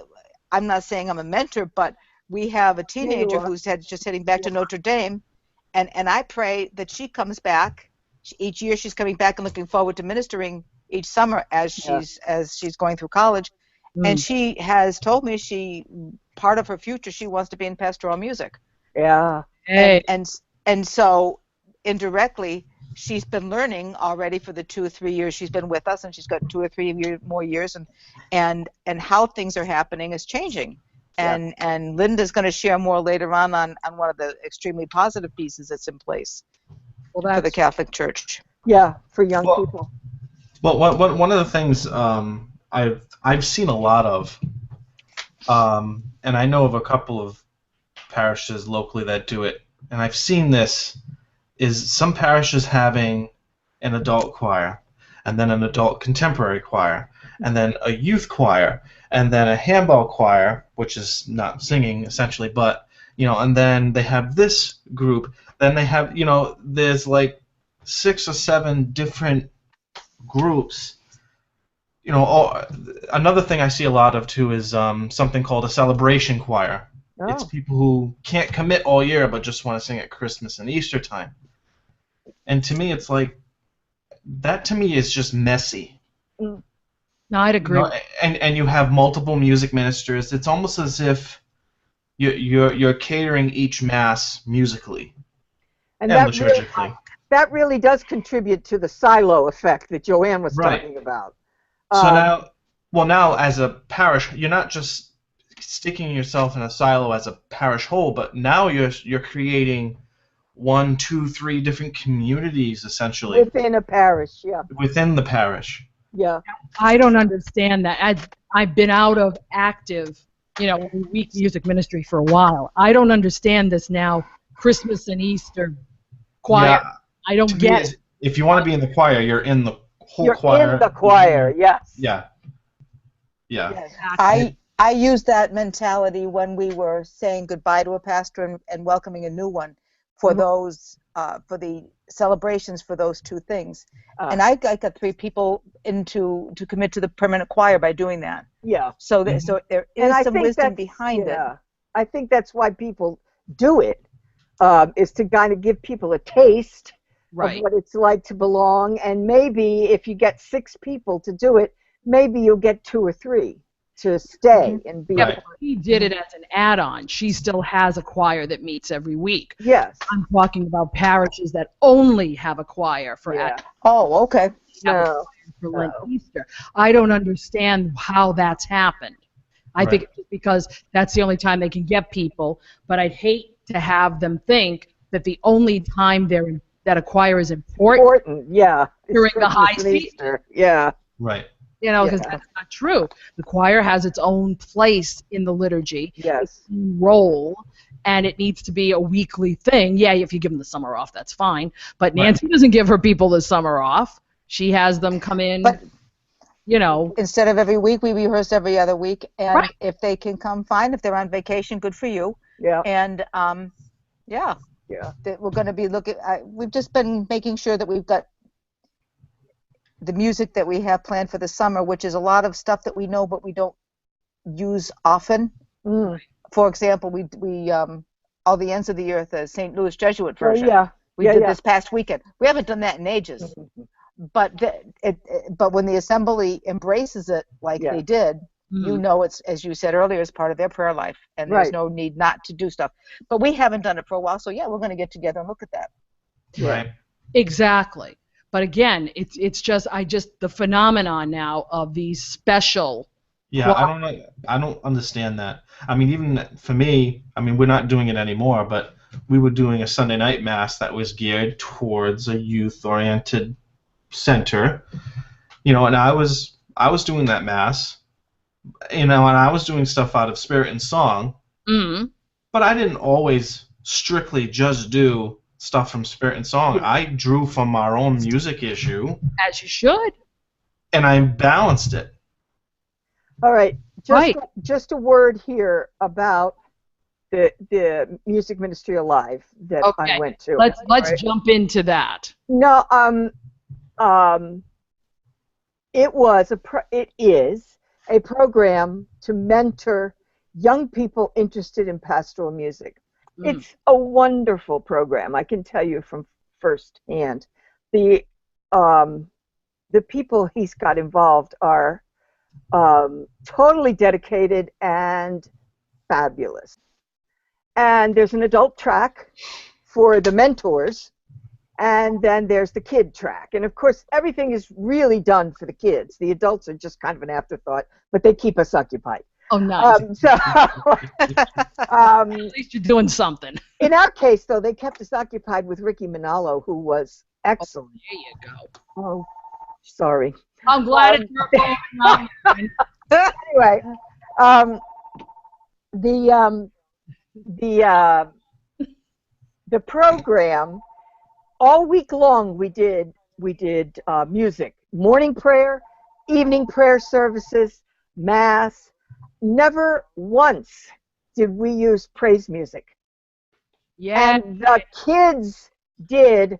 [SPEAKER 9] I'm not saying I'm a mentor, but we have a teenager who's just heading back to Notre Dame, and I pray that she comes back. Each year she's coming back and looking forward to ministering each summer as she's going through college. And she has told me part of her future she wants to be in pastoral music.
[SPEAKER 10] Yeah.
[SPEAKER 1] Hey.
[SPEAKER 9] And so indirectly she's been learning already for the 2 or 3 years she's been with us, and she's got 2 or 3 more years, and how things are happening is changing. And Linda's going to share more later on one of the extremely positive pieces that's in place for the Catholic Church.
[SPEAKER 10] Yeah, for young people.
[SPEAKER 8] Well, one of the things I've seen a lot of, and I know of a couple of parishes locally that do it, and I've seen this, is some parishes having an adult choir, and then an adult contemporary choir, and then a youth choir, and then a handball choir, which is not singing essentially, but and then they have this group. Then they have there's like 6 or 7 different groups. Another thing I see a lot of too is something called a celebration choir.
[SPEAKER 10] Oh.
[SPEAKER 8] It's people who can't commit all year but just want to sing at Christmas and Easter time. And to me, it's like, that to me is just messy.
[SPEAKER 1] No, I'd agree.
[SPEAKER 8] And you have multiple music ministers. It's almost as if you're catering each mass musically and liturgically.
[SPEAKER 10] That really does contribute to the silo effect that Joanne was talking about.
[SPEAKER 8] So now as a parish, you're not just sticking yourself in a silo as a parish whole, but now you're creating 1, 2, 3 different communities essentially
[SPEAKER 10] within a parish. Yeah.
[SPEAKER 8] Within the parish.
[SPEAKER 10] Yeah.
[SPEAKER 1] I don't understand that. I've been out of active, week music ministry for a while. I don't understand this now. Christmas and Easter choir.
[SPEAKER 8] Yeah.
[SPEAKER 1] I don't get it.
[SPEAKER 8] If you want to be in the choir, you're in the whole
[SPEAKER 10] choir. You're in the choir. Yes.
[SPEAKER 8] Yeah.
[SPEAKER 9] Yes. I used that mentality when we were saying goodbye to a pastor and welcoming a new one for those for the celebrations for those 2 things. And I got 3 people to commit to the permanent choir by doing that.
[SPEAKER 10] Yeah.
[SPEAKER 9] So there is some wisdom behind it.
[SPEAKER 10] I think that's why people do it, is to kind of give people a taste of what it's like to belong. And maybe if you get 6 people to do it, maybe you'll get 2 or 3 to stay and be.
[SPEAKER 1] Yeah, but she did it as an add-on. She still has a choir that meets every week.
[SPEAKER 10] Yes.
[SPEAKER 1] I'm talking about parishes that only have a choir for Advent.
[SPEAKER 9] Oh, okay.
[SPEAKER 1] For Lent, Easter. I don't understand how that's happened. I think it's because that's the only time they can get people, but I'd hate to have them think that the only time that a choir is important during the high season.
[SPEAKER 10] Yeah.
[SPEAKER 8] Right.
[SPEAKER 1] Because that's not true. The choir has its own place in the liturgy,
[SPEAKER 10] its
[SPEAKER 1] role, and it needs to be a weekly thing. Yeah, if you give them the summer off, that's fine. But Nancy doesn't give her people the summer off. She has them come in,
[SPEAKER 9] Instead of every week, we rehearse every other week. And if they can come, fine. If they're on vacation, good for you.
[SPEAKER 10] Yeah.
[SPEAKER 9] And, that we're going to be looking. We've just been making sure that we've got the music that we have planned for the summer, which is a lot of stuff that we know but we don't use often. For example, we All the Ends of the Earth, the St. Louis Jesuit version. We did this past weekend. We haven't done that in ages. But when the assembly embraces it like they did, you know it's, as you said earlier, it's part of their prayer life, and there's no need not to do stuff. But we haven't done it for a while, so yeah, we're going to get together and look at that.
[SPEAKER 8] Right.
[SPEAKER 1] Exactly. But again, it's just the phenomenon now of these special.
[SPEAKER 8] Yeah, I don't understand that. I mean, even for me, I mean, we're not doing it anymore, but we were doing a Sunday night mass that was geared towards a youth-oriented center, you know, and I was doing that mass, you know, and I was doing stuff out of spirit and song, but I didn't always strictly just do stuff from spirit and song. I drew from our own music issue,
[SPEAKER 1] as you should,
[SPEAKER 8] and I balanced it.
[SPEAKER 10] All right, just a word here about the Music Ministry Alive that I went to.
[SPEAKER 1] Let's jump into that.
[SPEAKER 10] No, it is a program to mentor young people interested in pastoral music. It's a wonderful program. I can tell you from firsthand. The people he's got involved are totally dedicated and fabulous. And there's an adult track for the mentors, and then there's the kid track. And of course, everything is really done for the kids. The adults are just kind of an afterthought, but they keep us occupied.
[SPEAKER 1] Oh, nice.
[SPEAKER 10] At
[SPEAKER 1] least you're doing something.
[SPEAKER 10] In our case, though, they kept us occupied with Ricky Manalo, who was excellent.
[SPEAKER 1] Oh, there you go.
[SPEAKER 10] Oh, sorry.
[SPEAKER 1] I'm glad it's your phone.
[SPEAKER 10] Anyway, the program, all week long we did music, morning prayer, evening prayer services, mass. Never once did we use praise music.
[SPEAKER 1] Yeah.
[SPEAKER 10] And the kids did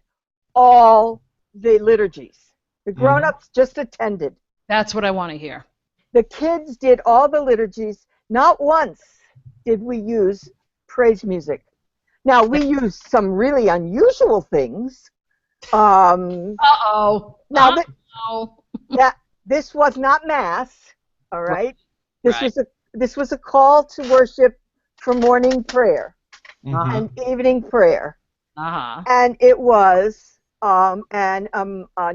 [SPEAKER 10] all the liturgies. The grown-ups just attended.
[SPEAKER 1] That's what I want to hear.
[SPEAKER 10] The kids did all the liturgies. Not once did we use praise music. Now, we used some really unusual things.
[SPEAKER 1] Uh-oh.
[SPEAKER 10] Now, this was not Mass, all right? This was a call to worship for morning prayer and evening prayer. And it was a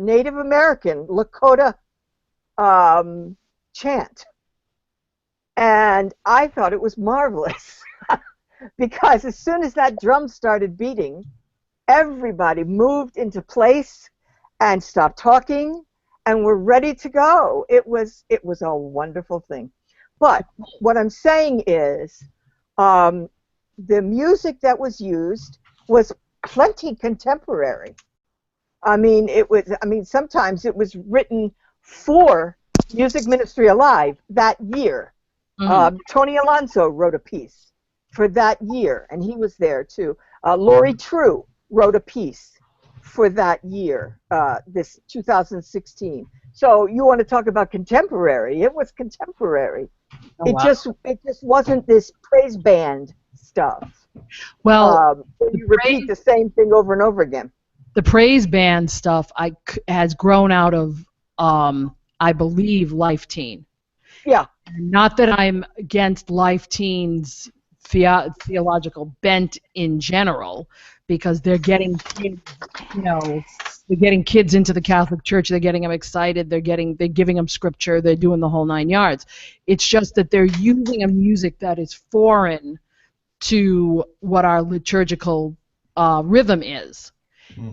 [SPEAKER 10] Native American Lakota chant. And I thought it was marvelous because as soon as that drum started beating, everybody moved into place and stopped talking and were ready to go. It was a wonderful thing. But what I'm saying is the music that was used was plenty contemporary. I mean, sometimes it was written for Music Ministry Alive that year. Tony Alonso wrote a piece for that year, and he was there too. Lori True wrote a piece for that year, this 2016. So you want to talk about contemporary? It was contemporary. It just wasn't this praise band stuff.
[SPEAKER 1] Well,
[SPEAKER 10] you repeat the same thing over and over again.
[SPEAKER 1] The praise band stuff has grown out of, I believe, Life Teen.
[SPEAKER 10] Yeah.
[SPEAKER 1] Not that I'm against Life Teen's theological bent in general, because they're getting kids, they're getting kids into the Catholic Church. They're getting them excited. They're giving them scripture. They're doing the whole 9 yards. It's just that they're using a music that is foreign to what our liturgical rhythm is,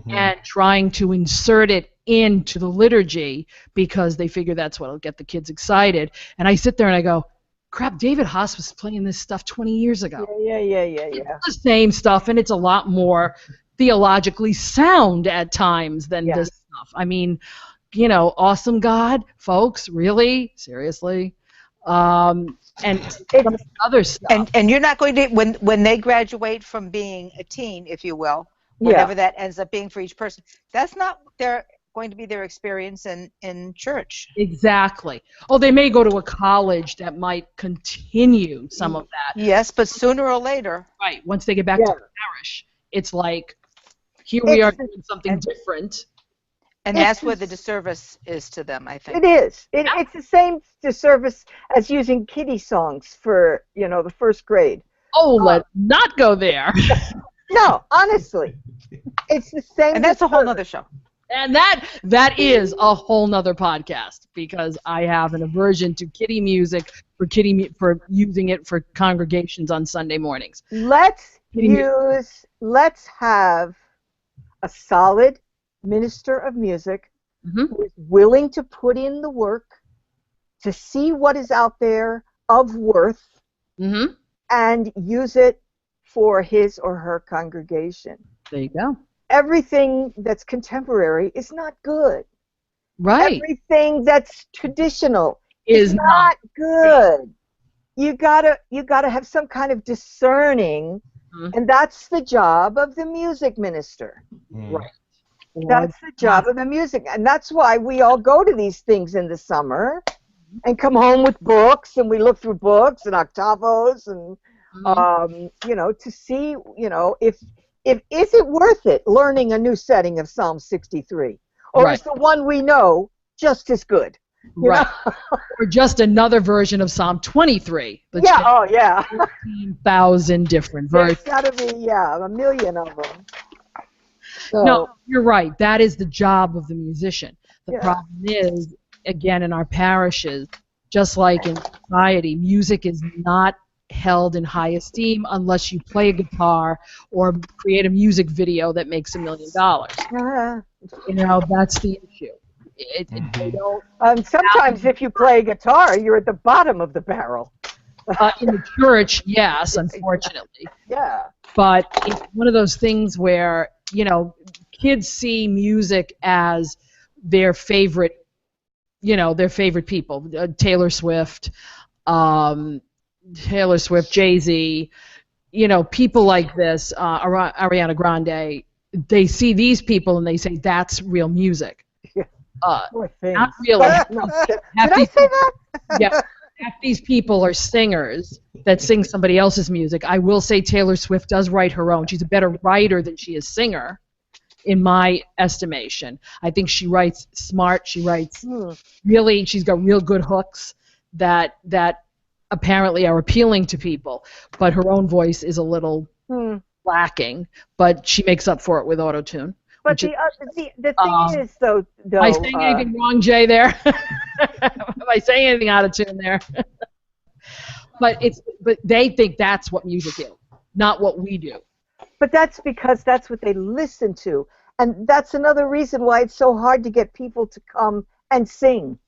[SPEAKER 1] and trying to insert it into the liturgy because they figure that's what will get the kids excited. And I sit there and I go, crap, David Haas was playing this stuff 20 years ago.
[SPEAKER 10] Yeah.
[SPEAKER 1] It's the same stuff, and it's a lot more theologically sound at times than this stuff. I mean, awesome God, folks, really? Seriously? And some other stuff.
[SPEAKER 9] And you're not going to, when they graduate from being a teen, if you will, whatever that ends up being for each person, that's not their going to be their experience in church.
[SPEAKER 1] Exactly. Oh, they may go to a college that might continue some of that.
[SPEAKER 9] Yes, but sooner or later.
[SPEAKER 1] Right. Once they get back to the parish, it's like, here we are doing something different.
[SPEAKER 9] And that's where the disservice is to them, I think.
[SPEAKER 10] It is. It's the same disservice as using kiddie songs for, the first grade.
[SPEAKER 1] Oh, let's not go there.
[SPEAKER 10] No, honestly. It's the same.
[SPEAKER 9] And that's a whole other show.
[SPEAKER 1] And that is a whole nother podcast, because I have an aversion to kiddie music for using it for congregations on Sunday mornings.
[SPEAKER 10] Let's have a solid minister of music who is willing to put in the work to see what is out there of worth and use it for his or her congregation.
[SPEAKER 1] There you go.
[SPEAKER 10] Everything that's contemporary is not good.
[SPEAKER 1] Right.
[SPEAKER 10] Everything that's traditional is not good. You gotta have some kind of discerning, and that's the job of the music minister.
[SPEAKER 1] Right.
[SPEAKER 10] That's the job of the music, and that's why we all go to these things in the summer and come home with books, and we look through books and octavos and to see, if is it worth it learning a new setting of Psalm 63, or is the one we know just as good?
[SPEAKER 1] Right. Or just another version of Psalm 23.
[SPEAKER 10] Yeah. Oh, yeah.
[SPEAKER 1] 15,000 different versions.
[SPEAKER 10] There's got to be a million of them. So,
[SPEAKER 1] no, you're right. That is the job of the musician. The problem is, again, in our parishes, just like in society, music is not held in high esteem unless you play a guitar or create a music video that makes $1 million. That's the issue. They don't
[SPEAKER 10] sometimes if you play guitar, you're at the bottom of the barrel.
[SPEAKER 1] In the church, yes, unfortunately.
[SPEAKER 10] Yeah.
[SPEAKER 1] But it's one of those things where, kids see music as their favorite, their favorite people. Taylor Swift, Jay-Z, people like this, Ariana Grande. They see these people and they say that's real music. Not really.
[SPEAKER 10] Did I say that?
[SPEAKER 1] Yeah. Half these people are singers that sing somebody else's music. I will say Taylor Swift does write her own. She's a better writer than she is singer, in my estimation. I think she writes smart. She writes really. She's got real good hooks that apparently are appealing to people. But her own voice is a little lacking. But she makes up for it with auto-tune.
[SPEAKER 10] But the thing is, though,
[SPEAKER 1] am I saying anything wrong, Jay? There, am I saying anything out of tune there? But they think that's what music is, not what we do.
[SPEAKER 10] But that's because that's what they listen to, and that's another reason why it's so hard to get people to come and sing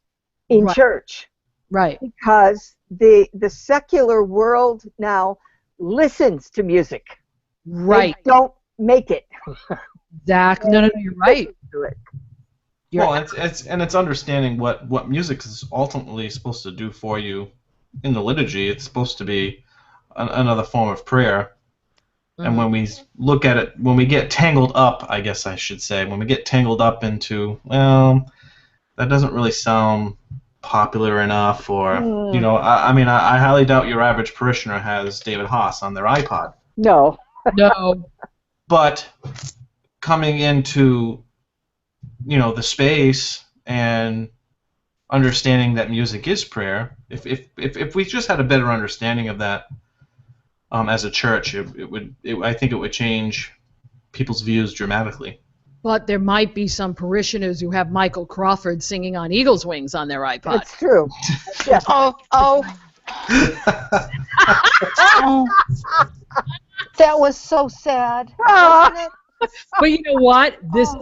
[SPEAKER 10] in church.
[SPEAKER 1] Right.
[SPEAKER 10] Because the secular world now listens to music.
[SPEAKER 1] Right.
[SPEAKER 10] They don't make it.
[SPEAKER 1] Exactly. No, you're right.
[SPEAKER 8] It's understanding what music is ultimately supposed to do for you in the liturgy. It's supposed to be another form of prayer. And when we look at it, when we get tangled up, I guess I should say, when we get tangled up into, well, that doesn't really sound popular enough, or I highly doubt your average parishioner has David Haas on their iPod.
[SPEAKER 10] No.
[SPEAKER 8] But coming into, the space and understanding that music is prayer, if we just had a better understanding of that as a church, I think it would change people's views dramatically.
[SPEAKER 1] But there might be some parishioners who have Michael Crawford singing on Eagles Wings on their iPod.
[SPEAKER 10] That's true. Yeah.
[SPEAKER 9] That was so sad.
[SPEAKER 1] But you know what? This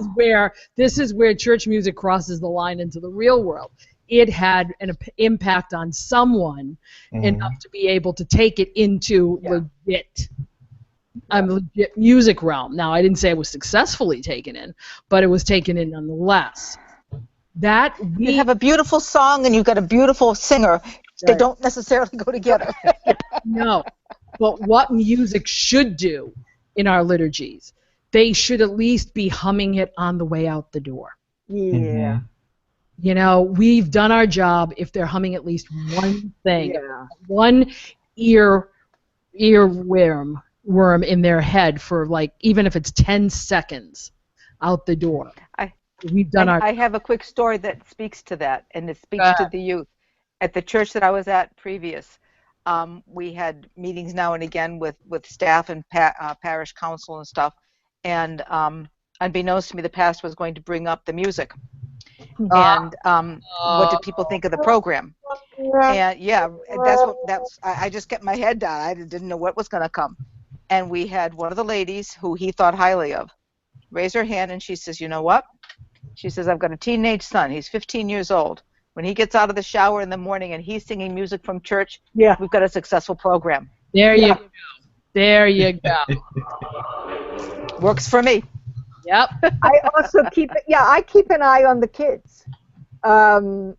[SPEAKER 1] is where church music crosses the line into the real world. It had an impact on someone enough to be able to take it into legit music realm. Now, I didn't say it was successfully taken in, but it was taken in nonetheless. You
[SPEAKER 9] have a beautiful song and you've got a beautiful singer. They don't necessarily go together.
[SPEAKER 1] No. But what music should do in our liturgies, they should at least be humming it on the way out the door.
[SPEAKER 10] Yeah.
[SPEAKER 1] You know, we've done our job if they're humming at least one thing,
[SPEAKER 10] Yeah.
[SPEAKER 1] one earworm in their head for like, even if it's 10 seconds out the door. We've done our.
[SPEAKER 9] I have a quick story that speaks to that, and it speaks
[SPEAKER 1] Go
[SPEAKER 9] to
[SPEAKER 1] ahead.
[SPEAKER 9] the youth. At the church that I was at previous, we had meetings now and again with staff and parish council and stuff, and unbeknownst to me, the pastor was going to bring up the music. And what do people think of the program? And yeah, I just kept my head down. I didn't know what was going to come. And we had one of the ladies who he thought highly of raise her hand, and she says, you know what? She says, I've got a teenage son. He's 15 years old. When he gets out of the shower in the morning and he's singing music from church, we've got a successful program.
[SPEAKER 1] There you go. There you go.
[SPEAKER 9] Works for me.
[SPEAKER 1] Yep.
[SPEAKER 10] I also keep an eye on the kids. I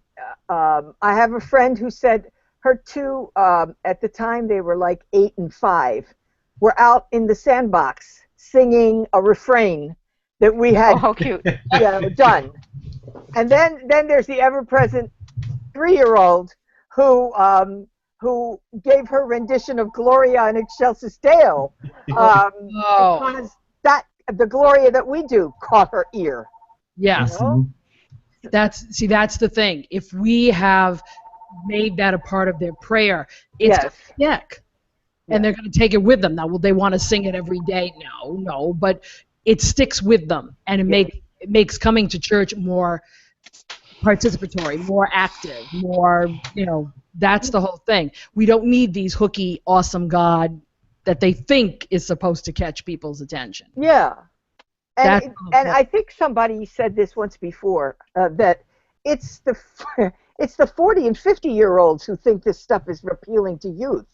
[SPEAKER 10] have a friend who said her two, at the time they were like 8 and 5, were out in the sandbox singing a refrain that we had
[SPEAKER 9] how cute.
[SPEAKER 10] Done. And then there's the ever-present 3-year-old who gave her rendition of Gloria in Excelsis Deo because the Gloria that we do caught her ear.
[SPEAKER 1] Yes.
[SPEAKER 10] You know?
[SPEAKER 1] That's the thing. If we have made that a part of their prayer, it's gonna stick. And they're going to take it with them. Now, will they want to sing it every day? No, but it sticks with them, and it makes coming to church more participatory, more active, more, that's the whole thing. We don't need these hooky, awesome God that they think is supposed to catch people's attention.
[SPEAKER 10] Yeah. And I think somebody said this once before, that it's the 40 and 50-year-olds who think this stuff is appealing to youth.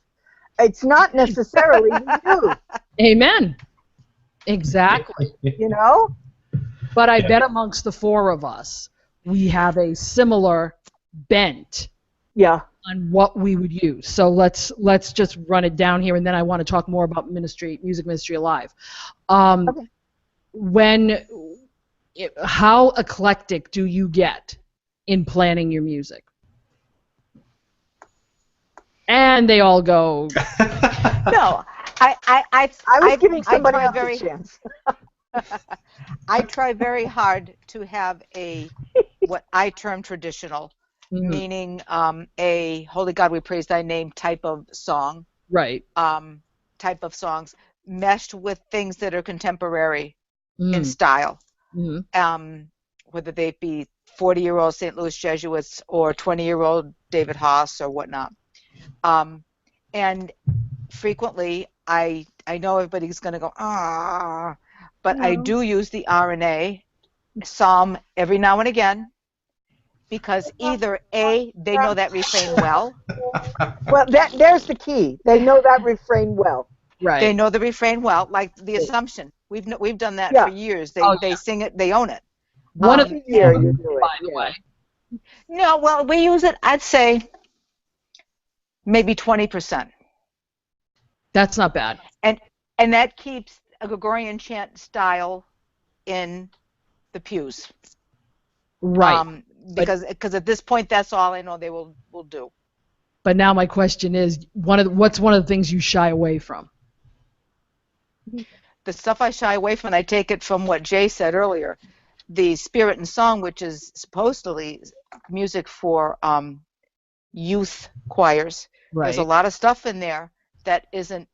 [SPEAKER 10] It's not necessarily youth.
[SPEAKER 1] Amen. Exactly.
[SPEAKER 10] You know?
[SPEAKER 1] But I bet amongst the 4 of us, we have a similar bent on what we would use. So let's just run it down here, and then I want to talk more about Music Ministry Alive.
[SPEAKER 10] Okay.
[SPEAKER 1] How eclectic do you get in planning your music? And they all go.
[SPEAKER 9] No, I
[SPEAKER 10] was giving somebody else a chance.
[SPEAKER 9] I try very hard to have what I term traditional, meaning a Holy God We Praise Thy Name type of song.
[SPEAKER 1] Right.
[SPEAKER 9] Type of songs meshed with things that are contemporary in style. Whether they be 40-year-old St. Louis Jesuits or 20-year-old David Haas or whatnot. And frequently, I know everybody's going to go, but I do use the R&A psalm every now and again, because either A, they know that refrain well.
[SPEAKER 10] Well, there's the key. They know that refrain well.
[SPEAKER 1] Right.
[SPEAKER 9] They know the refrain well, like the Assumption. We've done that for years. They sing it, they own it.
[SPEAKER 1] One of the
[SPEAKER 10] year you do it.
[SPEAKER 1] By the way.
[SPEAKER 9] No, well, we use it, I'd say, maybe 20%.
[SPEAKER 1] That's not bad.
[SPEAKER 9] And that keeps a Gregorian chant style in the pews.
[SPEAKER 1] Right.
[SPEAKER 9] Because at this point, that's all I know they will do.
[SPEAKER 1] But now my question is, what's one of the things you shy away from?
[SPEAKER 9] The stuff I shy away from, and I take it from what Jay said earlier, the Spirit and Song, which is supposedly music for youth choirs.
[SPEAKER 1] Right.
[SPEAKER 9] There's a lot of stuff in there that isn't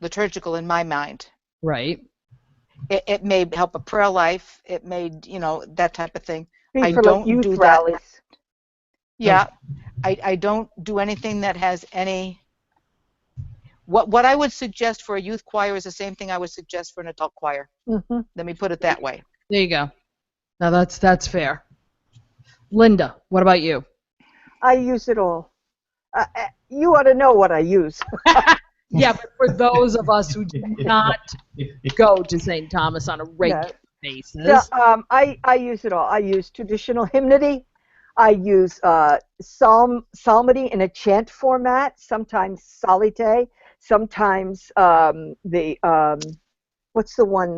[SPEAKER 9] liturgical in my mind.
[SPEAKER 1] Right.
[SPEAKER 9] It may help a prayer life. It may, that type of thing. I
[SPEAKER 10] for
[SPEAKER 9] don't
[SPEAKER 10] like youth
[SPEAKER 9] do
[SPEAKER 10] rallies.
[SPEAKER 9] that. Yeah, I don't do anything that has any. What I would suggest for a youth choir is the same thing I would suggest for an adult choir.
[SPEAKER 10] Mm-hmm.
[SPEAKER 9] Let me put it that way.
[SPEAKER 1] There you go. Now that's fair. Linda, what about you?
[SPEAKER 10] I use it all. You ought to know what I use.
[SPEAKER 1] Yeah, but for those of us who do not go to St. Thomas on a regular basis.
[SPEAKER 10] Yeah, I use it all. I use traditional hymnody. I use psalmody in a chant format, sometimes solite, sometimes what's the one,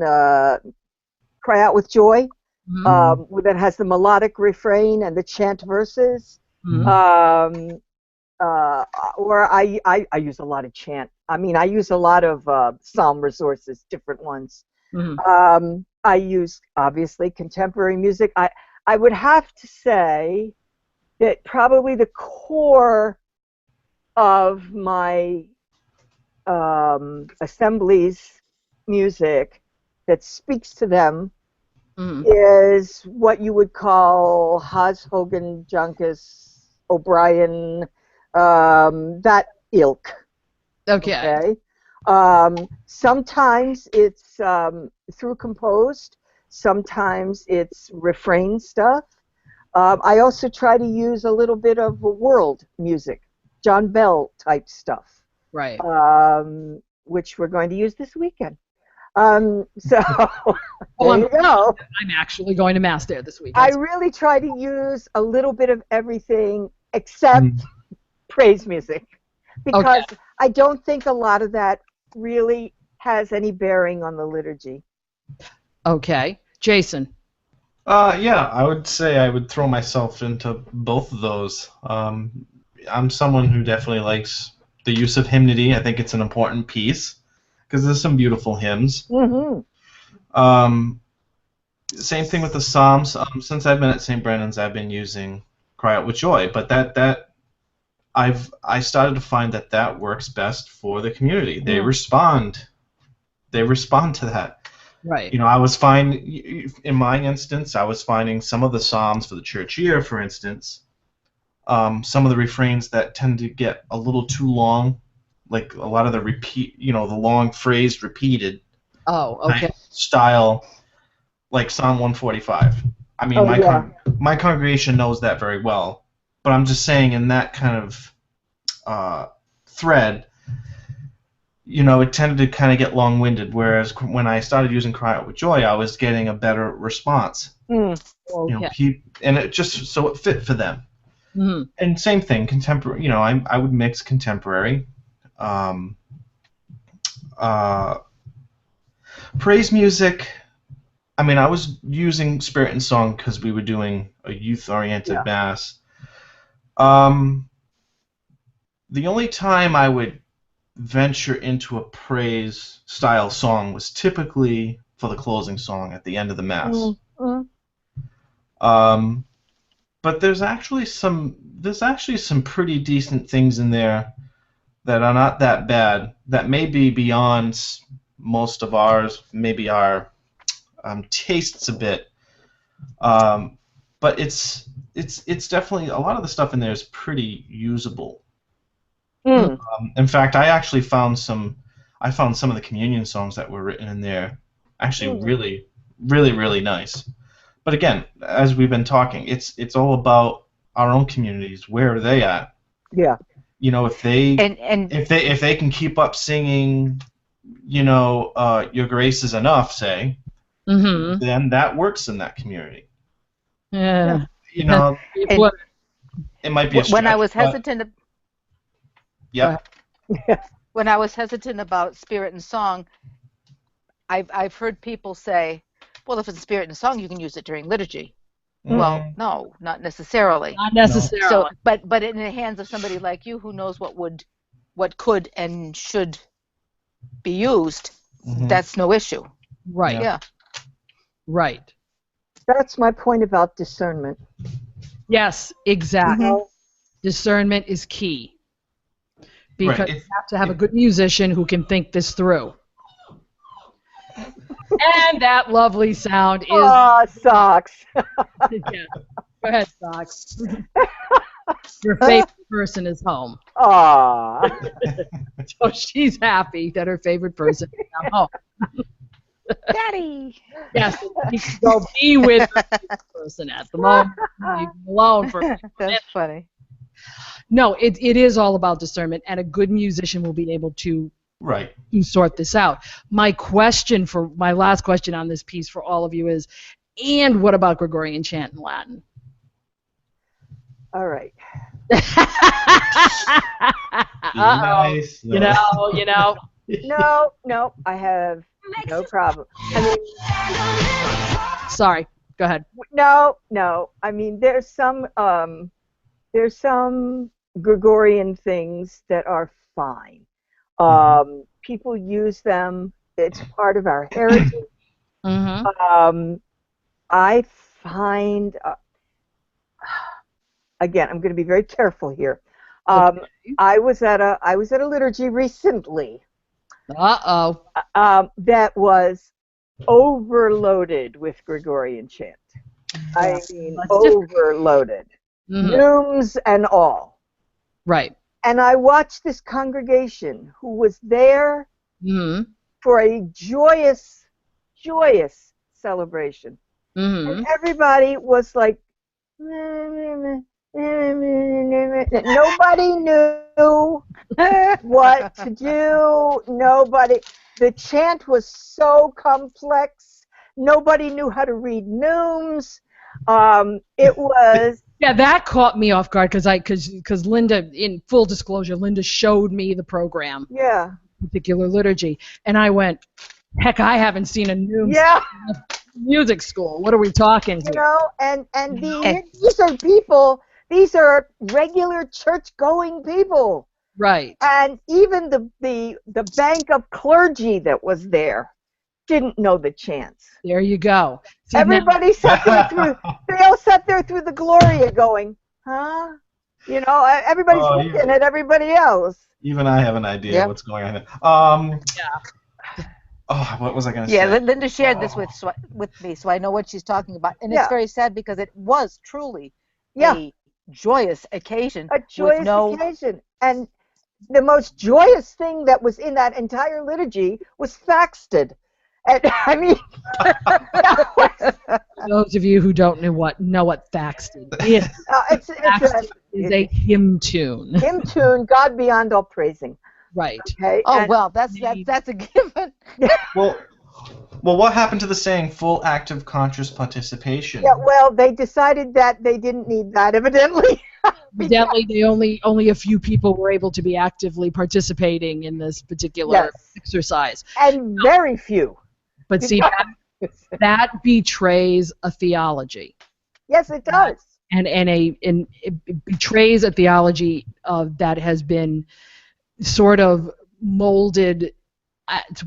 [SPEAKER 10] Cry Out with Joy? that has the melodic refrain and the chant verses. Or I use a lot of chant. I mean, I use a lot of psalm resources, different ones. I use, obviously, contemporary music. I would have to say that probably the core of my assemblies music that speaks to them is what you would call Haas, Hogan, Junkus, O'Brien, that ilk. Okay. Sometimes it's through composed, sometimes it's refrain stuff. I also try to use a little bit of world music, John Bell type stuff.
[SPEAKER 1] Right.
[SPEAKER 10] Which we're going to use this weekend. So there you go.
[SPEAKER 1] I'm actually going to Mass there this weekend.
[SPEAKER 10] I really try to use a little bit of everything except praise music, because I don't think a lot of that really has any bearing on the liturgy.
[SPEAKER 1] Okay. Jason?
[SPEAKER 8] Yeah, I would say I would throw myself into both of those. I'm someone who definitely likes the use of hymnody. I think it's an important piece because there's some beautiful hymns. Same thing with the Psalms. Since I've been at St. Brennan's, I've been using Cry Out with Joy, but I started to find that works best for the community. They respond. They respond to that.
[SPEAKER 1] Right.
[SPEAKER 8] You know, I was finding, in my instance, I was finding some of the Psalms for the church year, for instance, some of the refrains that tend to get a little too long, like a lot of the the long phrase repeated.
[SPEAKER 1] Oh, okay.
[SPEAKER 8] Style, like Psalm 145. I mean, my congregation knows that very well, but I'm just saying in that kind of thread, you know, it tended to kind of get long-winded, whereas when I started using Cry Out with Joy, I was getting a better response. You know, and it just so it fit for them. And same thing, contemporary. You know, I would mix contemporary, praise music. I mean, I was using Spirit and Song because we were doing a youth-oriented mass. The only time I would venture into a praise style song was typically for the closing song at the end of the mass. But there's actually some pretty decent things in there that are not that bad, that may be beyond most of ours, maybe our tastes a bit. But it's definitely, a lot of the stuff in there is pretty usable. In fact, I actually found some of the communion songs that were written in there actually really, really, really nice. But again, as we've been talking, it's all about our own communities. Where are they at?
[SPEAKER 10] Yeah.
[SPEAKER 8] You know, if they if they can keep up singing, you know, Your Grace Is Enough, say, then that works in that community.
[SPEAKER 1] Yeah.
[SPEAKER 8] You know, it might be a stretch,
[SPEAKER 9] when I was hesitant.
[SPEAKER 8] Yep.
[SPEAKER 9] When I was hesitant about Spirit and Song, I've heard people say, well, if it's Spirit and Song, you can use it during liturgy. Well, no, not necessarily.
[SPEAKER 1] Not necessarily.
[SPEAKER 9] So, but in the hands of somebody like you who knows what could and should be used, that's no issue.
[SPEAKER 1] Right.
[SPEAKER 9] Yeah.
[SPEAKER 1] Right.
[SPEAKER 10] That's my point about discernment.
[SPEAKER 1] Yes, exactly. Discernment is key. Because you have to have a good musician who can think this through. And that lovely sound is...
[SPEAKER 10] Oh, Socks.
[SPEAKER 1] Yeah. Go ahead, Socks. Your favorite person is home.
[SPEAKER 10] Aww.
[SPEAKER 1] So she's happy that her favorite person is home.
[SPEAKER 9] Daddy!
[SPEAKER 1] Yes, you can go be with her favorite person at the moment. Leave him alone for a minute.
[SPEAKER 9] That's funny.
[SPEAKER 1] No, it is all about discernment, and a good musician will be able to sort this out. My last question on this piece for all of you is, and what about Gregorian chant in Latin?
[SPEAKER 10] All right.
[SPEAKER 8] Nice.
[SPEAKER 1] You know.
[SPEAKER 10] No, I have no problem. I mean,
[SPEAKER 1] sorry. Go ahead.
[SPEAKER 10] No. I mean, there's some Gregorian things that are fine. People use them. It's part of our heritage. I find, again, I'm going to be very careful here. I was at a liturgy recently. That was overloaded with Gregorian chant. I mean, overloaded. Neumes and all.
[SPEAKER 1] Right.
[SPEAKER 10] And I watched this congregation who was there for a joyous celebration. And everybody was like, nobody knew what to do. The chant was so complex. Nobody knew how to read neumes. It was.
[SPEAKER 1] Yeah, that caught me off guard because Linda, in full disclosure, Linda showed me the program.
[SPEAKER 10] Yeah.
[SPEAKER 1] Particular liturgy, and I went, heck, I haven't seen a neumes music school. What are we talking here?
[SPEAKER 10] You know, and these are people. These are regular church-going people.
[SPEAKER 1] Right.
[SPEAKER 10] And even the bank of clergy that was there didn't know the chants.
[SPEAKER 1] There you go. See,
[SPEAKER 10] everybody sat there through. They all sat there through the Gloria, going, huh? You know, everybody's looking at everybody else.
[SPEAKER 8] Even I have an idea what's going on here. Oh, what was I going to say?
[SPEAKER 9] Yeah, Linda shared this with me, so I know what she's talking about. And it's very sad because it was truly a joyous occasion.
[SPEAKER 10] A joyous occasion. And the most joyous thing that was in that entire liturgy was Thaxted. And I mean,
[SPEAKER 1] those of you who don't know what Thaxted is. Thaxted is a hymn tune.
[SPEAKER 10] Hymn tune, God beyond all praising.
[SPEAKER 1] Right.
[SPEAKER 10] Okay.
[SPEAKER 9] Oh, well, that's a given.
[SPEAKER 8] Well, what happened to the saying full active conscious participation?
[SPEAKER 10] Yeah, well, they decided that they didn't need that, evidently.
[SPEAKER 1] Evidently, only a few people were able to be actively participating in this particular exercise.
[SPEAKER 10] And very few.
[SPEAKER 1] But see, that betrays a theology.
[SPEAKER 10] Yes, it does.
[SPEAKER 1] And it betrays a theology that has been sort of molded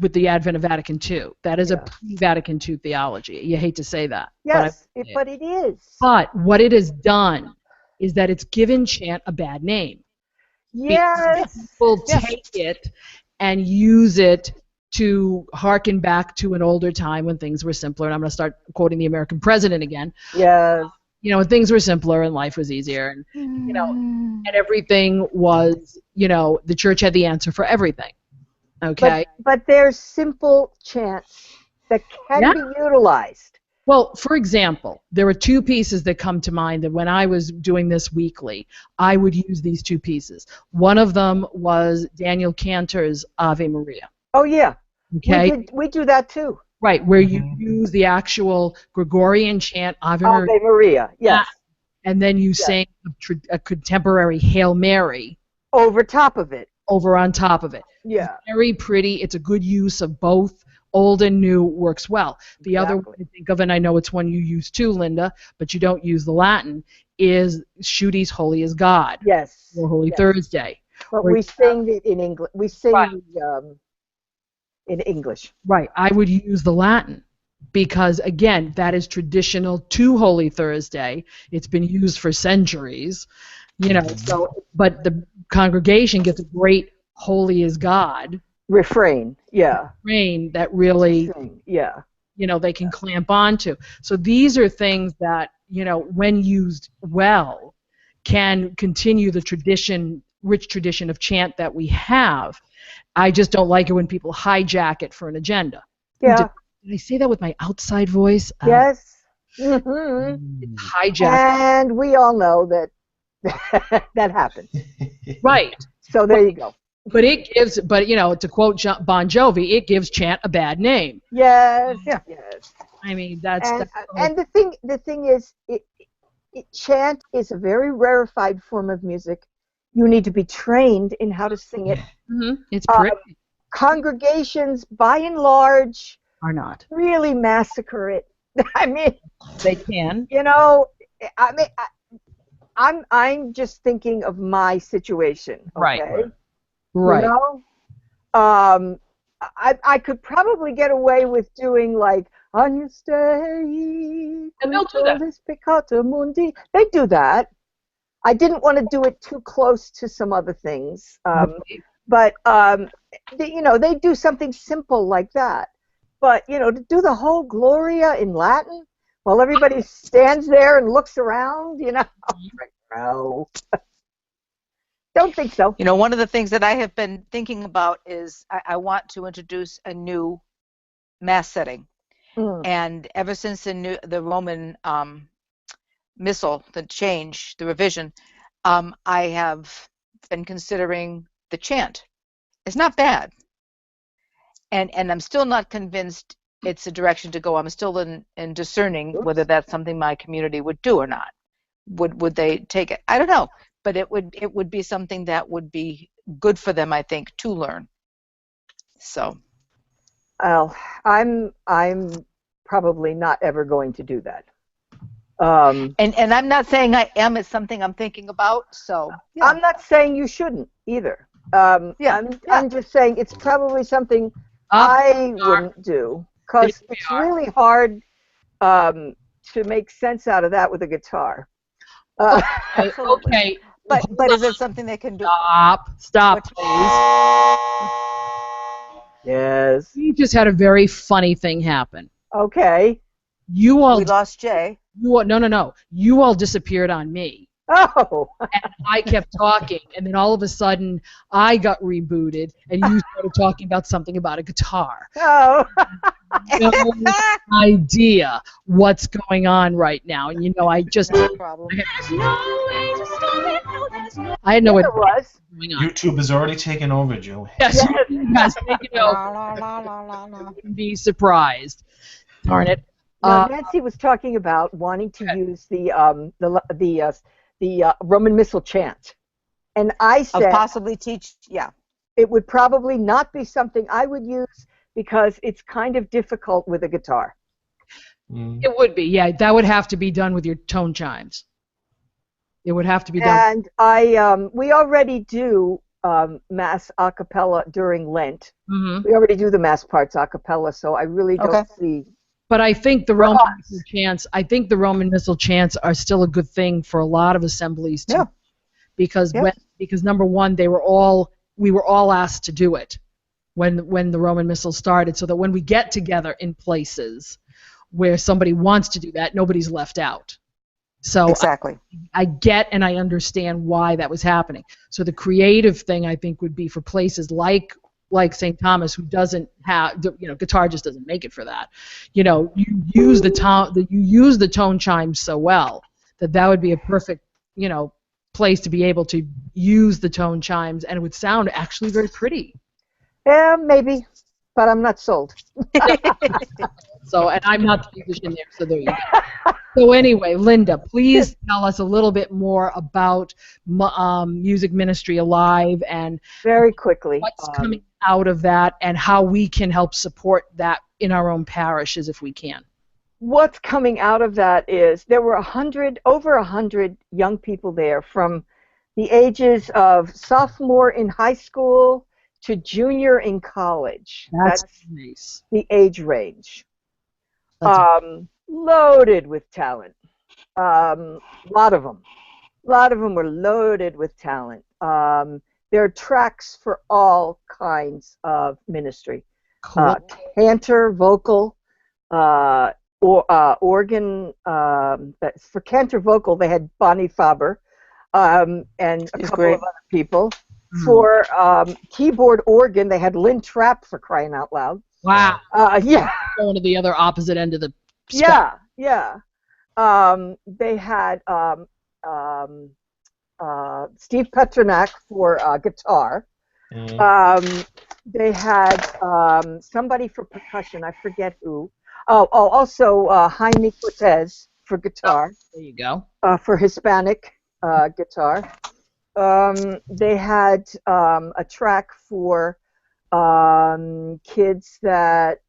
[SPEAKER 1] with the advent of Vatican II. That is a pre-Vatican II theology. You hate to say that.
[SPEAKER 10] Yes, but it is.
[SPEAKER 1] But what it has done is that it's given chant a bad name.
[SPEAKER 10] Yes.
[SPEAKER 1] People take it and use it to harken back to an older time when things were simpler. And I'm going to start quoting the American president again.
[SPEAKER 10] Yes.
[SPEAKER 1] You know, when things were simpler and life was easier, and you know, and everything was, you know, the church had the answer for everything. Okay.
[SPEAKER 10] But there's simple chants that can be utilized.
[SPEAKER 1] Well, for example, there were two pieces that come to mind that when I was doing this weekly, I would use these two pieces. One of them was Daniel Cantor's Ave Maria.
[SPEAKER 10] Oh, yeah.
[SPEAKER 1] Okay.
[SPEAKER 10] We do that too.
[SPEAKER 1] Right, where you use the actual Gregorian chant Ave Maria.
[SPEAKER 10] Ave Maria, yes.
[SPEAKER 1] And then you sing a contemporary Hail Mary.
[SPEAKER 10] Over top of it.
[SPEAKER 1] Over on top of it.
[SPEAKER 10] Yeah.
[SPEAKER 1] It's very pretty. It's a good use of both. Old and new works well. The other one I think of, and I know it's one you use too, Linda, but you don't use the Latin, is Schuette's Holy is God.
[SPEAKER 10] Yes.
[SPEAKER 1] Or Holy Thursday.
[SPEAKER 10] But we sing it in English. We sing in English.
[SPEAKER 1] Right. I would use the Latin because, again, that is traditional to Holy Thursday. It's been used for centuries, you know. So, but the congregation gets a great Holy is God
[SPEAKER 10] refrain. Yeah.
[SPEAKER 1] Refrain that really, you know, they can clamp onto. So these are things that, you know, when used well, can continue the tradition, rich tradition of chant that we have. I just don't like it when people hijack it for an agenda.
[SPEAKER 10] Yeah.
[SPEAKER 1] Did I say that with my outside voice?
[SPEAKER 10] Yes. Mm-hmm.
[SPEAKER 1] Hijack.
[SPEAKER 10] And we all know that that happens.
[SPEAKER 1] Right.
[SPEAKER 10] So there you go.
[SPEAKER 1] But it gives, but you know, to quote Bon Jovi, it gives chant a bad name.
[SPEAKER 10] Yes. Yeah. Yes.
[SPEAKER 1] I mean, that's
[SPEAKER 10] and the thing is, chant is a very rarefied form of music. You need to be trained in how to sing it.
[SPEAKER 1] Mm-hmm. It's pretty.
[SPEAKER 10] Congregations, by and large,
[SPEAKER 1] are not
[SPEAKER 10] really massacre it. I mean,
[SPEAKER 1] They can.
[SPEAKER 10] you know, I mean, I'm just thinking of my situation. Okay?
[SPEAKER 1] Right. Right.
[SPEAKER 10] You know, I could probably get away with doing like "On stay."
[SPEAKER 1] And they'll do that.
[SPEAKER 10] Peccato mundi. They do that. I didn't want to do it too close to some other things, but they do something simple like that. But to do the whole Gloria in Latin while everybody stands there and looks around, no. Don't think so.
[SPEAKER 9] One of the things that I have been thinking about is I want to introduce a new mass setting. And ever since the Roman Missal, the revision, I have been considering the chant. It's not bad. And I'm still not convinced it's a direction to go. I'm still in discerning whether that's something my community would do or not. Would they take it? I don't know. But it would be something that would be good for them, I think, to learn. So.
[SPEAKER 10] Well, I'm probably not ever going to do that. And
[SPEAKER 9] I'm not saying I am. It's something I'm thinking about. So. Yeah.
[SPEAKER 10] I'm not saying you shouldn't either. I'm just saying it's probably something I wouldn't do because it's really hard to make sense out of that with a guitar.
[SPEAKER 1] Okay.
[SPEAKER 9] But is it something they can do?
[SPEAKER 1] Stop, please.
[SPEAKER 10] Yes.
[SPEAKER 1] We just had a very funny thing happen.
[SPEAKER 10] Okay.
[SPEAKER 9] We lost Jay.
[SPEAKER 1] No. You all disappeared on me.
[SPEAKER 10] Oh.
[SPEAKER 1] And I kept talking, and then all of a sudden, I got rebooted, and you started talking about something about a guitar.
[SPEAKER 10] Oh.
[SPEAKER 1] No idea what's going on right now, and I just. I had no idea what was going on.
[SPEAKER 8] YouTube has already taken over, Julie.
[SPEAKER 1] Yes, it has taken over. Be surprised. Darn it.
[SPEAKER 10] Now, Nancy was talking about wanting to use the Roman Missal chant, and I said
[SPEAKER 9] possibly teach. Yeah,
[SPEAKER 10] it would probably not be something I would use because it's kind of difficult with a guitar.
[SPEAKER 1] It would be, yeah. That would have to be done with your tone chimes. It would have to be done.
[SPEAKER 10] And we already do mass a cappella during Lent.
[SPEAKER 1] Mm-hmm.
[SPEAKER 10] We already do the mass parts a cappella, so I really don't see.
[SPEAKER 1] But I think the Roman Missal chants are still a good thing for a lot of assemblies too. Yeah. Because number one, we were all asked to do it when the Roman Missal started, so that when we get together in places where somebody wants to do that, nobody's left out. So
[SPEAKER 9] exactly.
[SPEAKER 1] I get and I understand why that was happening. So the creative thing, I think, would be for places like St. Thomas, who doesn't have, guitar just doesn't make it for that. You use the tone chimes so well that would be a perfect, place to be able to use the tone chimes, and it would sound actually very pretty.
[SPEAKER 10] Yeah, maybe, but I'm not sold.
[SPEAKER 1] So, and I'm not the musician there, so there you go. So anyway, Linda, please tell us a little bit more about Music Ministry Alive and
[SPEAKER 10] very quickly
[SPEAKER 1] what's coming out of that and how we can help support that in our own parishes if we can.
[SPEAKER 10] What's coming out of that is there were over 100 young people there from the ages of sophomore in high school to junior in college.
[SPEAKER 1] That's nice.
[SPEAKER 10] The age range. Loaded with talent. A lot of them were loaded with talent. There are tracks for all kinds of ministry.
[SPEAKER 1] Cool.
[SPEAKER 10] Cantor, vocal, organ. For cantor vocal, they had Bonnie Faber and a couple of other people. For keyboard organ, they had Lynn Trapp, for crying out loud.
[SPEAKER 1] Wow.
[SPEAKER 10] Yeah.
[SPEAKER 1] Going to the other opposite end of the spectrum.
[SPEAKER 10] Yeah. They had Steve Petronak for guitar. They had somebody for percussion. I forget who. Also Jaime Cortez for guitar.
[SPEAKER 1] There you go.
[SPEAKER 10] For Hispanic guitar. They had a track for kids that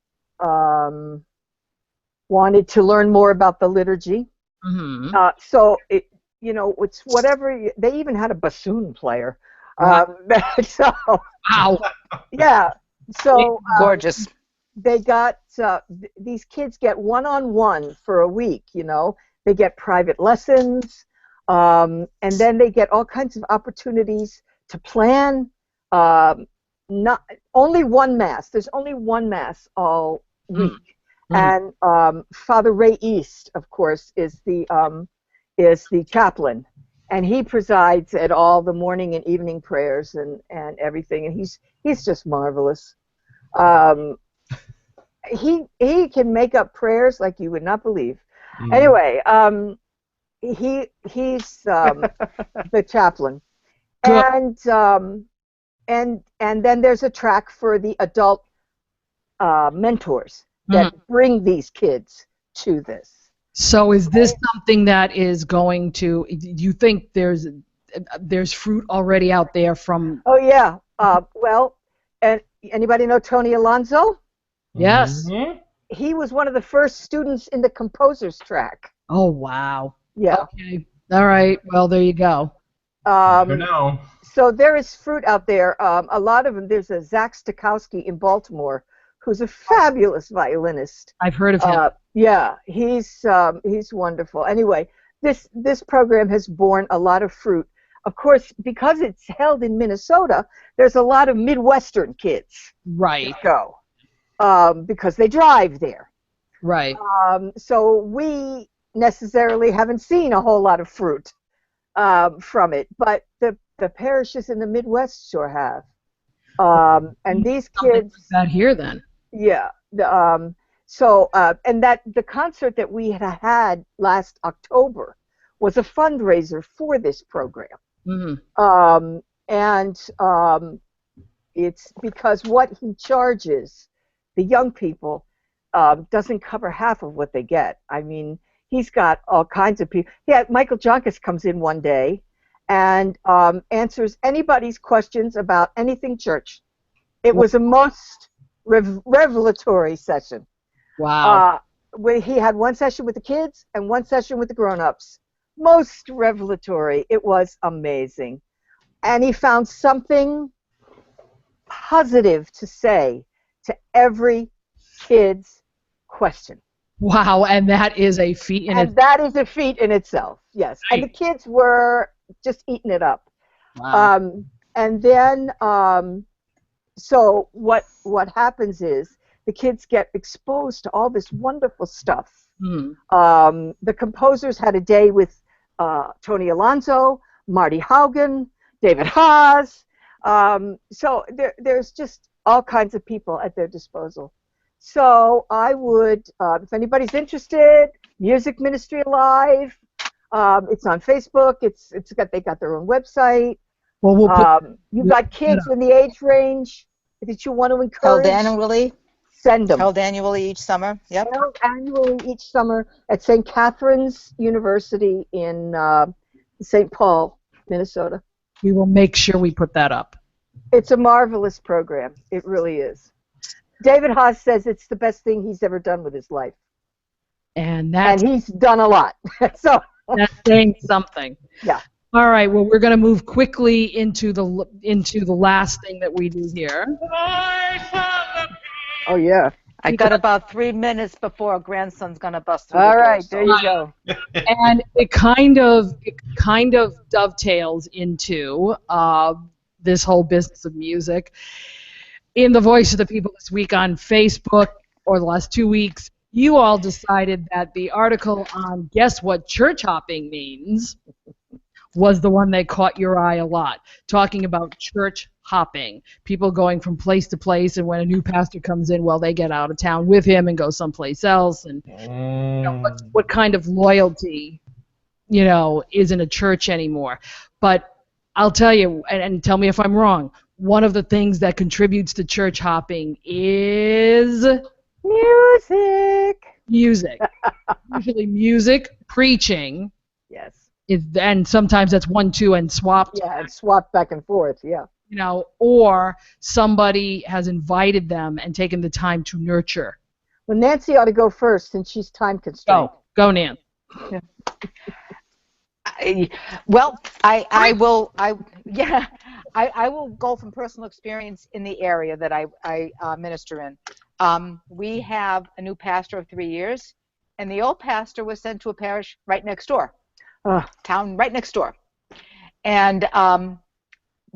[SPEAKER 10] wanted to learn more about the liturgy.
[SPEAKER 1] Mm-hmm.
[SPEAKER 10] So it's whatever. They even had a bassoon player. So
[SPEAKER 1] Wow.
[SPEAKER 10] yeah. So
[SPEAKER 9] Gorgeous.
[SPEAKER 10] they got these kids get one-on-one for a week. They get private lessons, and then they get all kinds of opportunities to plan. Not only one mass. There's only one mass all week, and Father Ray East, of course, is the chaplain, and he presides at all the morning and evening prayers and everything, and he's just marvelous. He can make up prayers like you would not believe. Anyway, he's the chaplain, and then there's a track for the adult mentors that bring these kids to this.
[SPEAKER 1] So is this something that is going to? Do you think there's fruit already out there from?
[SPEAKER 10] Oh yeah. Well, and anybody know Tony Alonso?
[SPEAKER 1] Yes.
[SPEAKER 10] He was one of the first students in the composers track.
[SPEAKER 1] Oh wow.
[SPEAKER 10] Yeah.
[SPEAKER 1] Okay. All right. Well, there you go.
[SPEAKER 10] So there is fruit out there. A lot of them. There's a Zach Stokowski in Baltimore, who's a fabulous violinist.
[SPEAKER 1] I've heard of him.
[SPEAKER 10] Yeah, he's wonderful. Anyway, this program has borne a lot of fruit. Of course, because it's held in Minnesota, there's a lot of Midwestern kids.
[SPEAKER 1] Right.
[SPEAKER 10] Go. Because they drive there.
[SPEAKER 1] Right.
[SPEAKER 10] So we necessarily haven't seen a whole lot of fruit from it, but the parishes in the Midwest sure have. And these kids.
[SPEAKER 1] Like that here then.
[SPEAKER 10] Yeah. And that the concert that we had last October was a fundraiser for this program.
[SPEAKER 1] Mm-hmm.
[SPEAKER 10] It's because what he charges the young people doesn't cover half of what they get. I mean, he's got all kinds of people. Yeah, Michael Jonkis comes in one day and answers anybody's questions about anything church. It was a most revelatory session.
[SPEAKER 1] Wow.
[SPEAKER 10] Where he had one session with the kids and one session with the grown-ups. Most revelatory. It was amazing. And he found something positive to say to every kid's question.
[SPEAKER 1] Wow, and that is a feat in itself.
[SPEAKER 10] That is a feat in itself, yes.
[SPEAKER 1] Right.
[SPEAKER 10] And the kids were just eating it up.
[SPEAKER 1] Wow.
[SPEAKER 10] And then, so what happens is the kids get exposed to all this wonderful stuff. The composers had a day with Tony Alonso, Marty Haugen, David Haas. So there's just all kinds of people at their disposal. So I would, if anybody's interested, Music Ministry Alive. It's on Facebook. They got their own website.
[SPEAKER 1] Well, we'll put,
[SPEAKER 10] you've got kids in the age range that you want to encourage.
[SPEAKER 9] Held annually.
[SPEAKER 10] Send them.
[SPEAKER 9] Held annually each summer. Yep.
[SPEAKER 10] Held annually each summer at St. Catherine's University in St. Paul, Minnesota.
[SPEAKER 1] We will make sure we put that up.
[SPEAKER 10] It's a marvelous program. It really is. David Haas says it's the best thing he's ever done with his life.
[SPEAKER 1] And
[SPEAKER 10] he's done a lot. So
[SPEAKER 1] that's saying something.
[SPEAKER 10] Yeah.
[SPEAKER 1] All right. Well, we're going to move quickly into the last thing that we do here.
[SPEAKER 10] Oh yeah.
[SPEAKER 9] I got about 3 minutes before grandson's gonna bust through.
[SPEAKER 10] All right,
[SPEAKER 9] the
[SPEAKER 10] there
[SPEAKER 9] door,
[SPEAKER 10] you go.
[SPEAKER 1] And it kind of dovetails into this whole business of music. In the Voice of the People this week on Facebook, or the last 2 weeks, you all decided that the article on Guess What Church Hopping Means was the one that caught your eye a lot, talking about church hopping, people going from place to place, and when a new pastor comes in, well, they get out of town with him and go someplace else, and what kind of loyalty, isn't a church anymore. But I'll tell you, and tell me if I'm wrong, one of the things that contributes to church hopping is
[SPEAKER 10] music.
[SPEAKER 1] Usually music, preaching.
[SPEAKER 10] Yes.
[SPEAKER 1] And sometimes that's 1, 2, and swapped.
[SPEAKER 10] Yeah, and swapped back and forth. Yeah.
[SPEAKER 1] Or somebody has invited them and taken the time to nurture
[SPEAKER 10] Well, Nancy ought to go first since she's time constrained.
[SPEAKER 1] Go, Nan.
[SPEAKER 9] I will go from personal experience in the area that I minister in. We have a new pastor of 3 years, and the old pastor was sent to a parish right next door, town right next door. And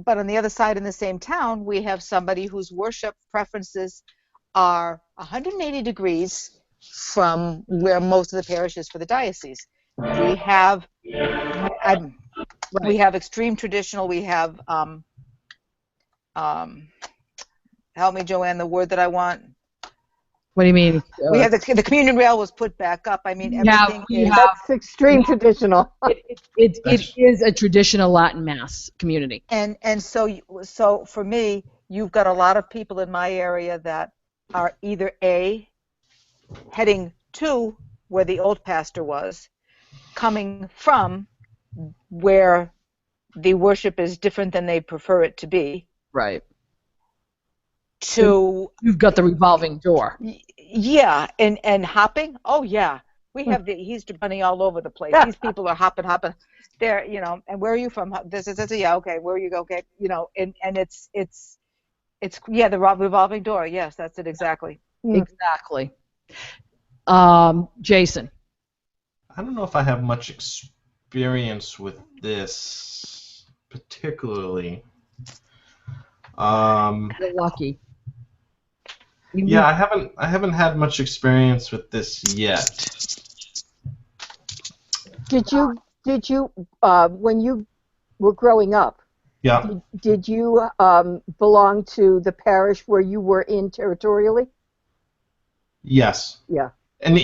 [SPEAKER 9] but on the other side in the same town, we have somebody whose worship preferences are 180 degrees from where most of the parish is for the diocese. We have we have extreme traditional. We have help me, Joanne, the word that I want.
[SPEAKER 1] What do you mean?
[SPEAKER 9] We have the communion rail was put back up. I mean, everything is.
[SPEAKER 10] That's extreme traditional.
[SPEAKER 1] It is a traditional Latin Mass community.
[SPEAKER 9] And so for me, you've got a lot of people in my area that are either A, heading to where the old pastor was, coming from where the worship is different than they prefer it to be.
[SPEAKER 1] Right.
[SPEAKER 9] You've
[SPEAKER 1] got the revolving door.
[SPEAKER 9] Yeah, and hopping. Oh yeah, we have the Easter bunny all over the place. These people are hopping. There, and where are you from? This is yeah. Okay, where you go? Okay, and it's yeah, the revolving door. Yes, that's it exactly.
[SPEAKER 1] Exactly. Jason.
[SPEAKER 8] I don't know if I have much experience with this particularly.
[SPEAKER 1] You're lucky.
[SPEAKER 8] Yeah, I haven't had much experience with this yet.
[SPEAKER 10] Did you when you were growing up?
[SPEAKER 8] Yeah.
[SPEAKER 10] Did you belong to the parish where you were in territorially?
[SPEAKER 8] Yes.
[SPEAKER 10] Yeah.
[SPEAKER 8] And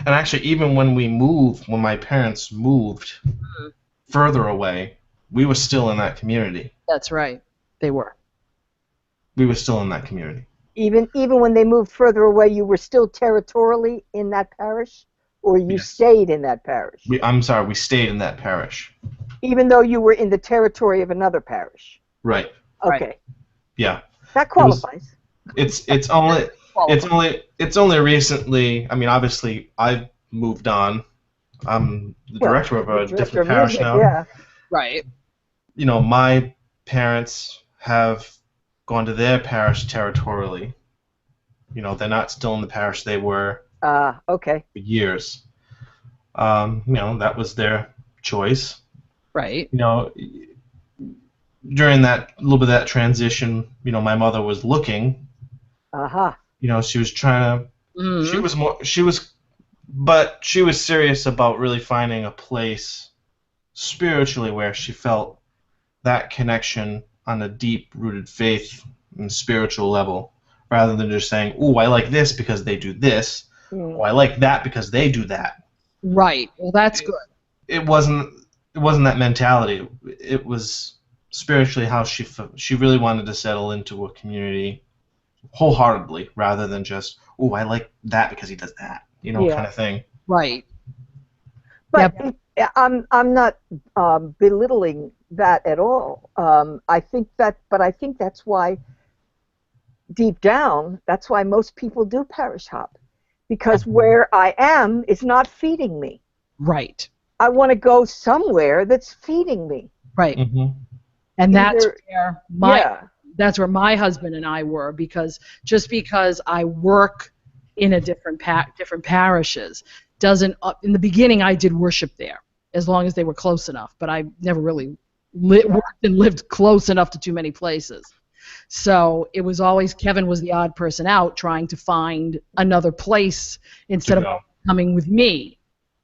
[SPEAKER 8] actually, even when my parents moved further away, we were still in that community.
[SPEAKER 1] That's right. They were.
[SPEAKER 8] We were still in that community.
[SPEAKER 10] Even when they moved further away, you were still territorially in that parish, or you stayed in that parish?
[SPEAKER 8] I'm sorry, we stayed in that parish.
[SPEAKER 10] Even though you were in the territory of another parish.
[SPEAKER 8] Right.
[SPEAKER 10] Okay.
[SPEAKER 8] Yeah.
[SPEAKER 10] That qualifies.
[SPEAKER 8] It's only recently. I mean, obviously, I've moved on. I'm the director of a different parish now.
[SPEAKER 10] Yeah.
[SPEAKER 1] Right.
[SPEAKER 8] My parents have gone to their parish territorially. They're not still in the parish they were.
[SPEAKER 10] Okay.
[SPEAKER 8] For years. That was their choice.
[SPEAKER 1] Right.
[SPEAKER 8] During that little bit of that transition, my mother was looking. She was trying to. She was serious about really finding a place spiritually where she felt that connection on a deep-rooted faith and spiritual level, rather than just saying, "Ooh, I like this because they do this," or "I like that because they do that."
[SPEAKER 1] Right. Well, that's good.
[SPEAKER 8] It wasn't that mentality. It was spiritually how she really wanted to settle into a community wholeheartedly, rather than just, "Ooh, I like that because he does that," kind of thing.
[SPEAKER 1] Right.
[SPEAKER 10] But I'm not belittling that at all. I think that's why deep down, that's why most people do parish hop, because where I am is not feeding me.
[SPEAKER 1] Right.
[SPEAKER 10] I want to go somewhere that's feeding me.
[SPEAKER 1] Right.
[SPEAKER 8] Mm-hmm.
[SPEAKER 1] And that's where my husband and I were, because I work in a different parishes doesn't. In the beginning, I did worship there as long as they were close enough, but I never really worked and lived close enough to too many places. So it was always Kevin was the odd person out trying to find another place instead of coming with me.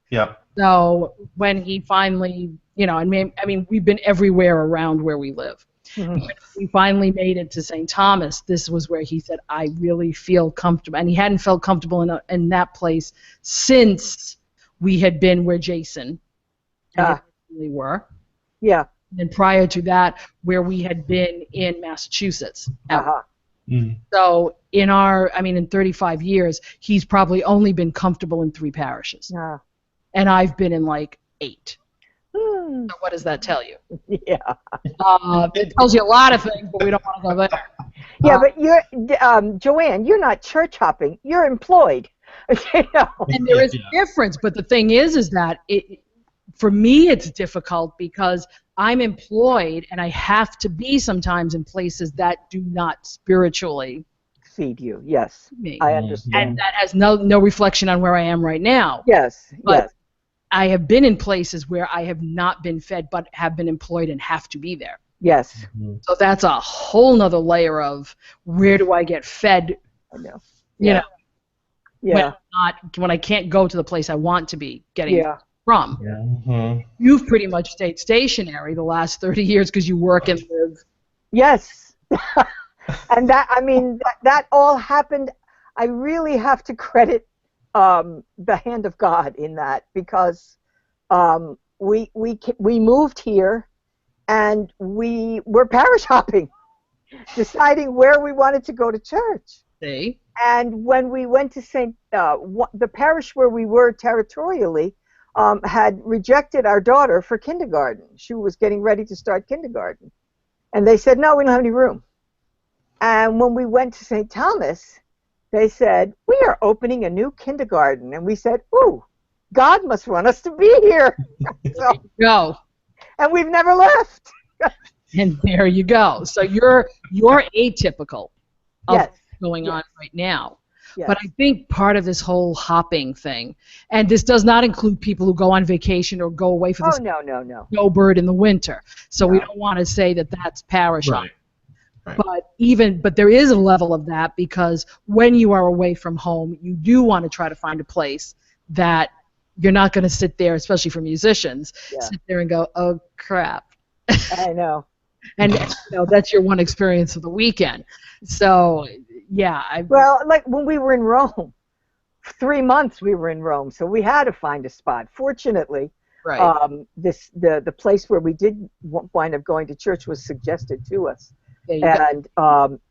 [SPEAKER 8] Yeah.
[SPEAKER 1] So when he finally, I mean, we've been everywhere around where we live. Mm-hmm. When we finally made it to St. Thomas, this was where he said, I really feel comfortable. And he hadn't felt comfortable in that place since we had been where Jason and we were.
[SPEAKER 10] Yeah.
[SPEAKER 1] And prior to that, where we had been in Massachusetts. So in 35 years, he's probably only been comfortable in 3 parishes. And I've been in like 8. So what does that tell you?
[SPEAKER 10] Yeah.
[SPEAKER 1] It tells you a lot of things, but we don't want to go there.
[SPEAKER 10] Yeah, but you're, Joanne, you're not church hopping. You're employed. You know?
[SPEAKER 1] And there is a difference, but the thing is that for me it's difficult because I'm employed and I have to be sometimes in places that do not spiritually
[SPEAKER 10] feed you. Yes,
[SPEAKER 1] me.
[SPEAKER 10] I understand.
[SPEAKER 1] And that has no reflection on where I am right now.
[SPEAKER 10] Yes,
[SPEAKER 1] But
[SPEAKER 10] yes.
[SPEAKER 1] I have been in places where I have not been fed but have been employed and have to be there.
[SPEAKER 10] Yes.
[SPEAKER 1] So that's a whole nother layer of where do I get fed?
[SPEAKER 10] I know.
[SPEAKER 1] You know,
[SPEAKER 10] Yeah.
[SPEAKER 1] when I can't go to the place I want to be getting from.
[SPEAKER 8] Mm-hmm.
[SPEAKER 1] You've pretty much stayed stationary the last 30 years because you work and live.
[SPEAKER 10] Yes. And that all happened. I really have to credit the hand of God in that, because we moved here and we were parish hopping, deciding where we wanted to go to church.
[SPEAKER 1] See?
[SPEAKER 10] And when we went to the parish where we were territorially had rejected our daughter for kindergarten. She was getting ready to start kindergarten. And they said, no, we don't have any room. And when we went to St. Thomas, they said, we are opening a new kindergarten. And we said, ooh, God must want us to be here. So,
[SPEAKER 1] go.
[SPEAKER 10] And we've never left.
[SPEAKER 1] And there you go. So you're atypical of
[SPEAKER 10] Yes.
[SPEAKER 1] what's going on right now.
[SPEAKER 10] Yes.
[SPEAKER 1] But I think part of this whole hopping thing, and this does not include people who go on vacation or go away for the snowbird in the winter. So we don't want to say that that's parish hopping.
[SPEAKER 8] Right.
[SPEAKER 1] But there is a level of that, because when you are away from home, you do want to try to find a place that you're not going to sit there, especially for musicians, sit there and go, oh crap.
[SPEAKER 10] I know.
[SPEAKER 1] And that's your one experience of the weekend. So yeah.
[SPEAKER 10] Well, like when we were in Rome, 3 months we were in Rome, so we had to find a spot. Fortunately, the place where we did wind up going to church was suggested to us. And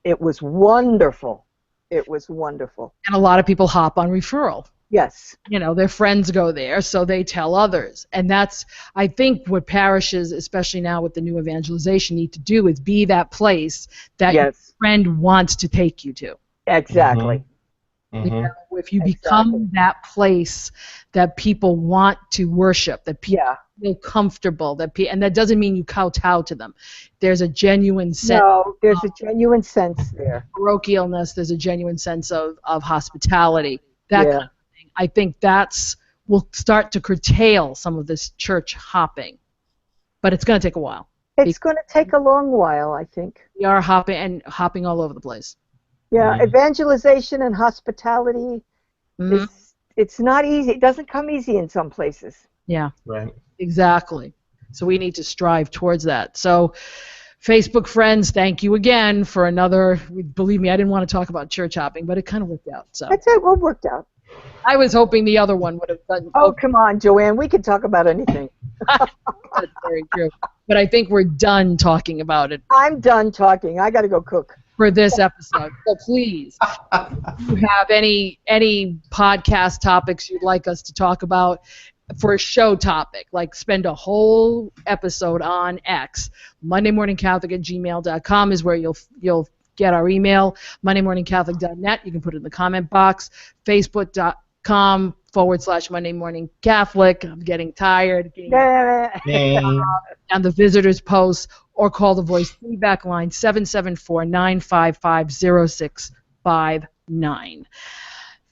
[SPEAKER 10] it was wonderful. It was wonderful.
[SPEAKER 1] And a lot of people hop on referral.
[SPEAKER 10] Yes.
[SPEAKER 1] Their friends go there, so they tell others. And that's, I think, what parishes, especially now with the new evangelization, need to do is be that place that your friend wants to take you to.
[SPEAKER 10] Exactly.
[SPEAKER 8] Mm-hmm.
[SPEAKER 1] If you become that place that people want to worship, that people feel comfortable, and that doesn't mean you kowtow to them. There's a genuine sense.
[SPEAKER 10] No, there's a genuine sense there.
[SPEAKER 1] Parochialness. There's a genuine sense of hospitality. That kind of thing. I think will start to curtail some of this church hopping, but it's going to take a while.
[SPEAKER 10] It's going to take a long while, I think.
[SPEAKER 1] We are hopping all over the place.
[SPEAKER 10] Yeah, evangelization and hospitality, it's not easy. It doesn't come easy in some places.
[SPEAKER 1] Yeah.
[SPEAKER 8] Right.
[SPEAKER 1] Exactly. So we need to strive towards that. So Facebook friends, thank you again for another, believe me, I didn't want to talk about church hopping, but it kind of worked out. So
[SPEAKER 10] that's it. Well, worked out.
[SPEAKER 1] I was hoping the other one would have done.
[SPEAKER 10] Oh, come on, Joanne. We can talk about anything.
[SPEAKER 1] That's very true. But I think we're done talking about it.
[SPEAKER 10] I'm done talking. I got to go cook.
[SPEAKER 1] For this episode. So please, if you have any podcast topics you'd like us to talk about for a show topic, like spend a whole episode on X, MondayMorningCatholic@gmail.com is where you'll get our email, MondayMorningCatholic.net. You can put it in the comment box. Facebook.com/MondayMorningCatholic. I'm getting tired. On the visitors post, or call the voice feedback line 774-955-0659.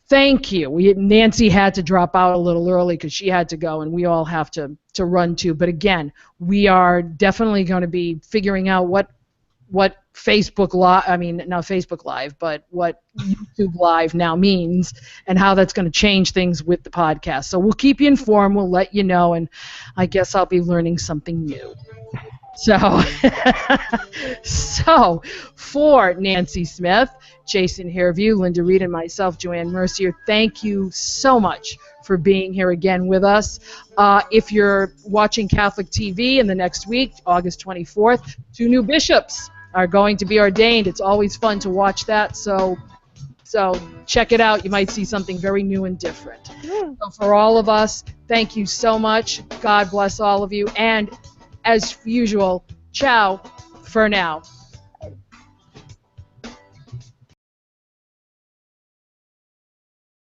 [SPEAKER 1] Thank you. Nancy had to drop out a little early because she had to go, and we all have to run too. But again, we are definitely going to be figuring out what Facebook Live, not Facebook Live, but what YouTube Live now means, and how that's going to change things with the podcast. So we'll keep you informed. We'll let you know, and I guess I'll be learning something new. So for Nancy Smith, Jason Hairview, Linda Reed, and myself, Joanne Mercier, thank you so much for being here again with us. If you're watching Catholic TV in the next week, August 24th, 2 new bishops are going to be ordained. It's always fun to watch that, so check it out. You might see something very new and different. So for all of us, thank you so much. God bless all of you, and as usual, ciao for now.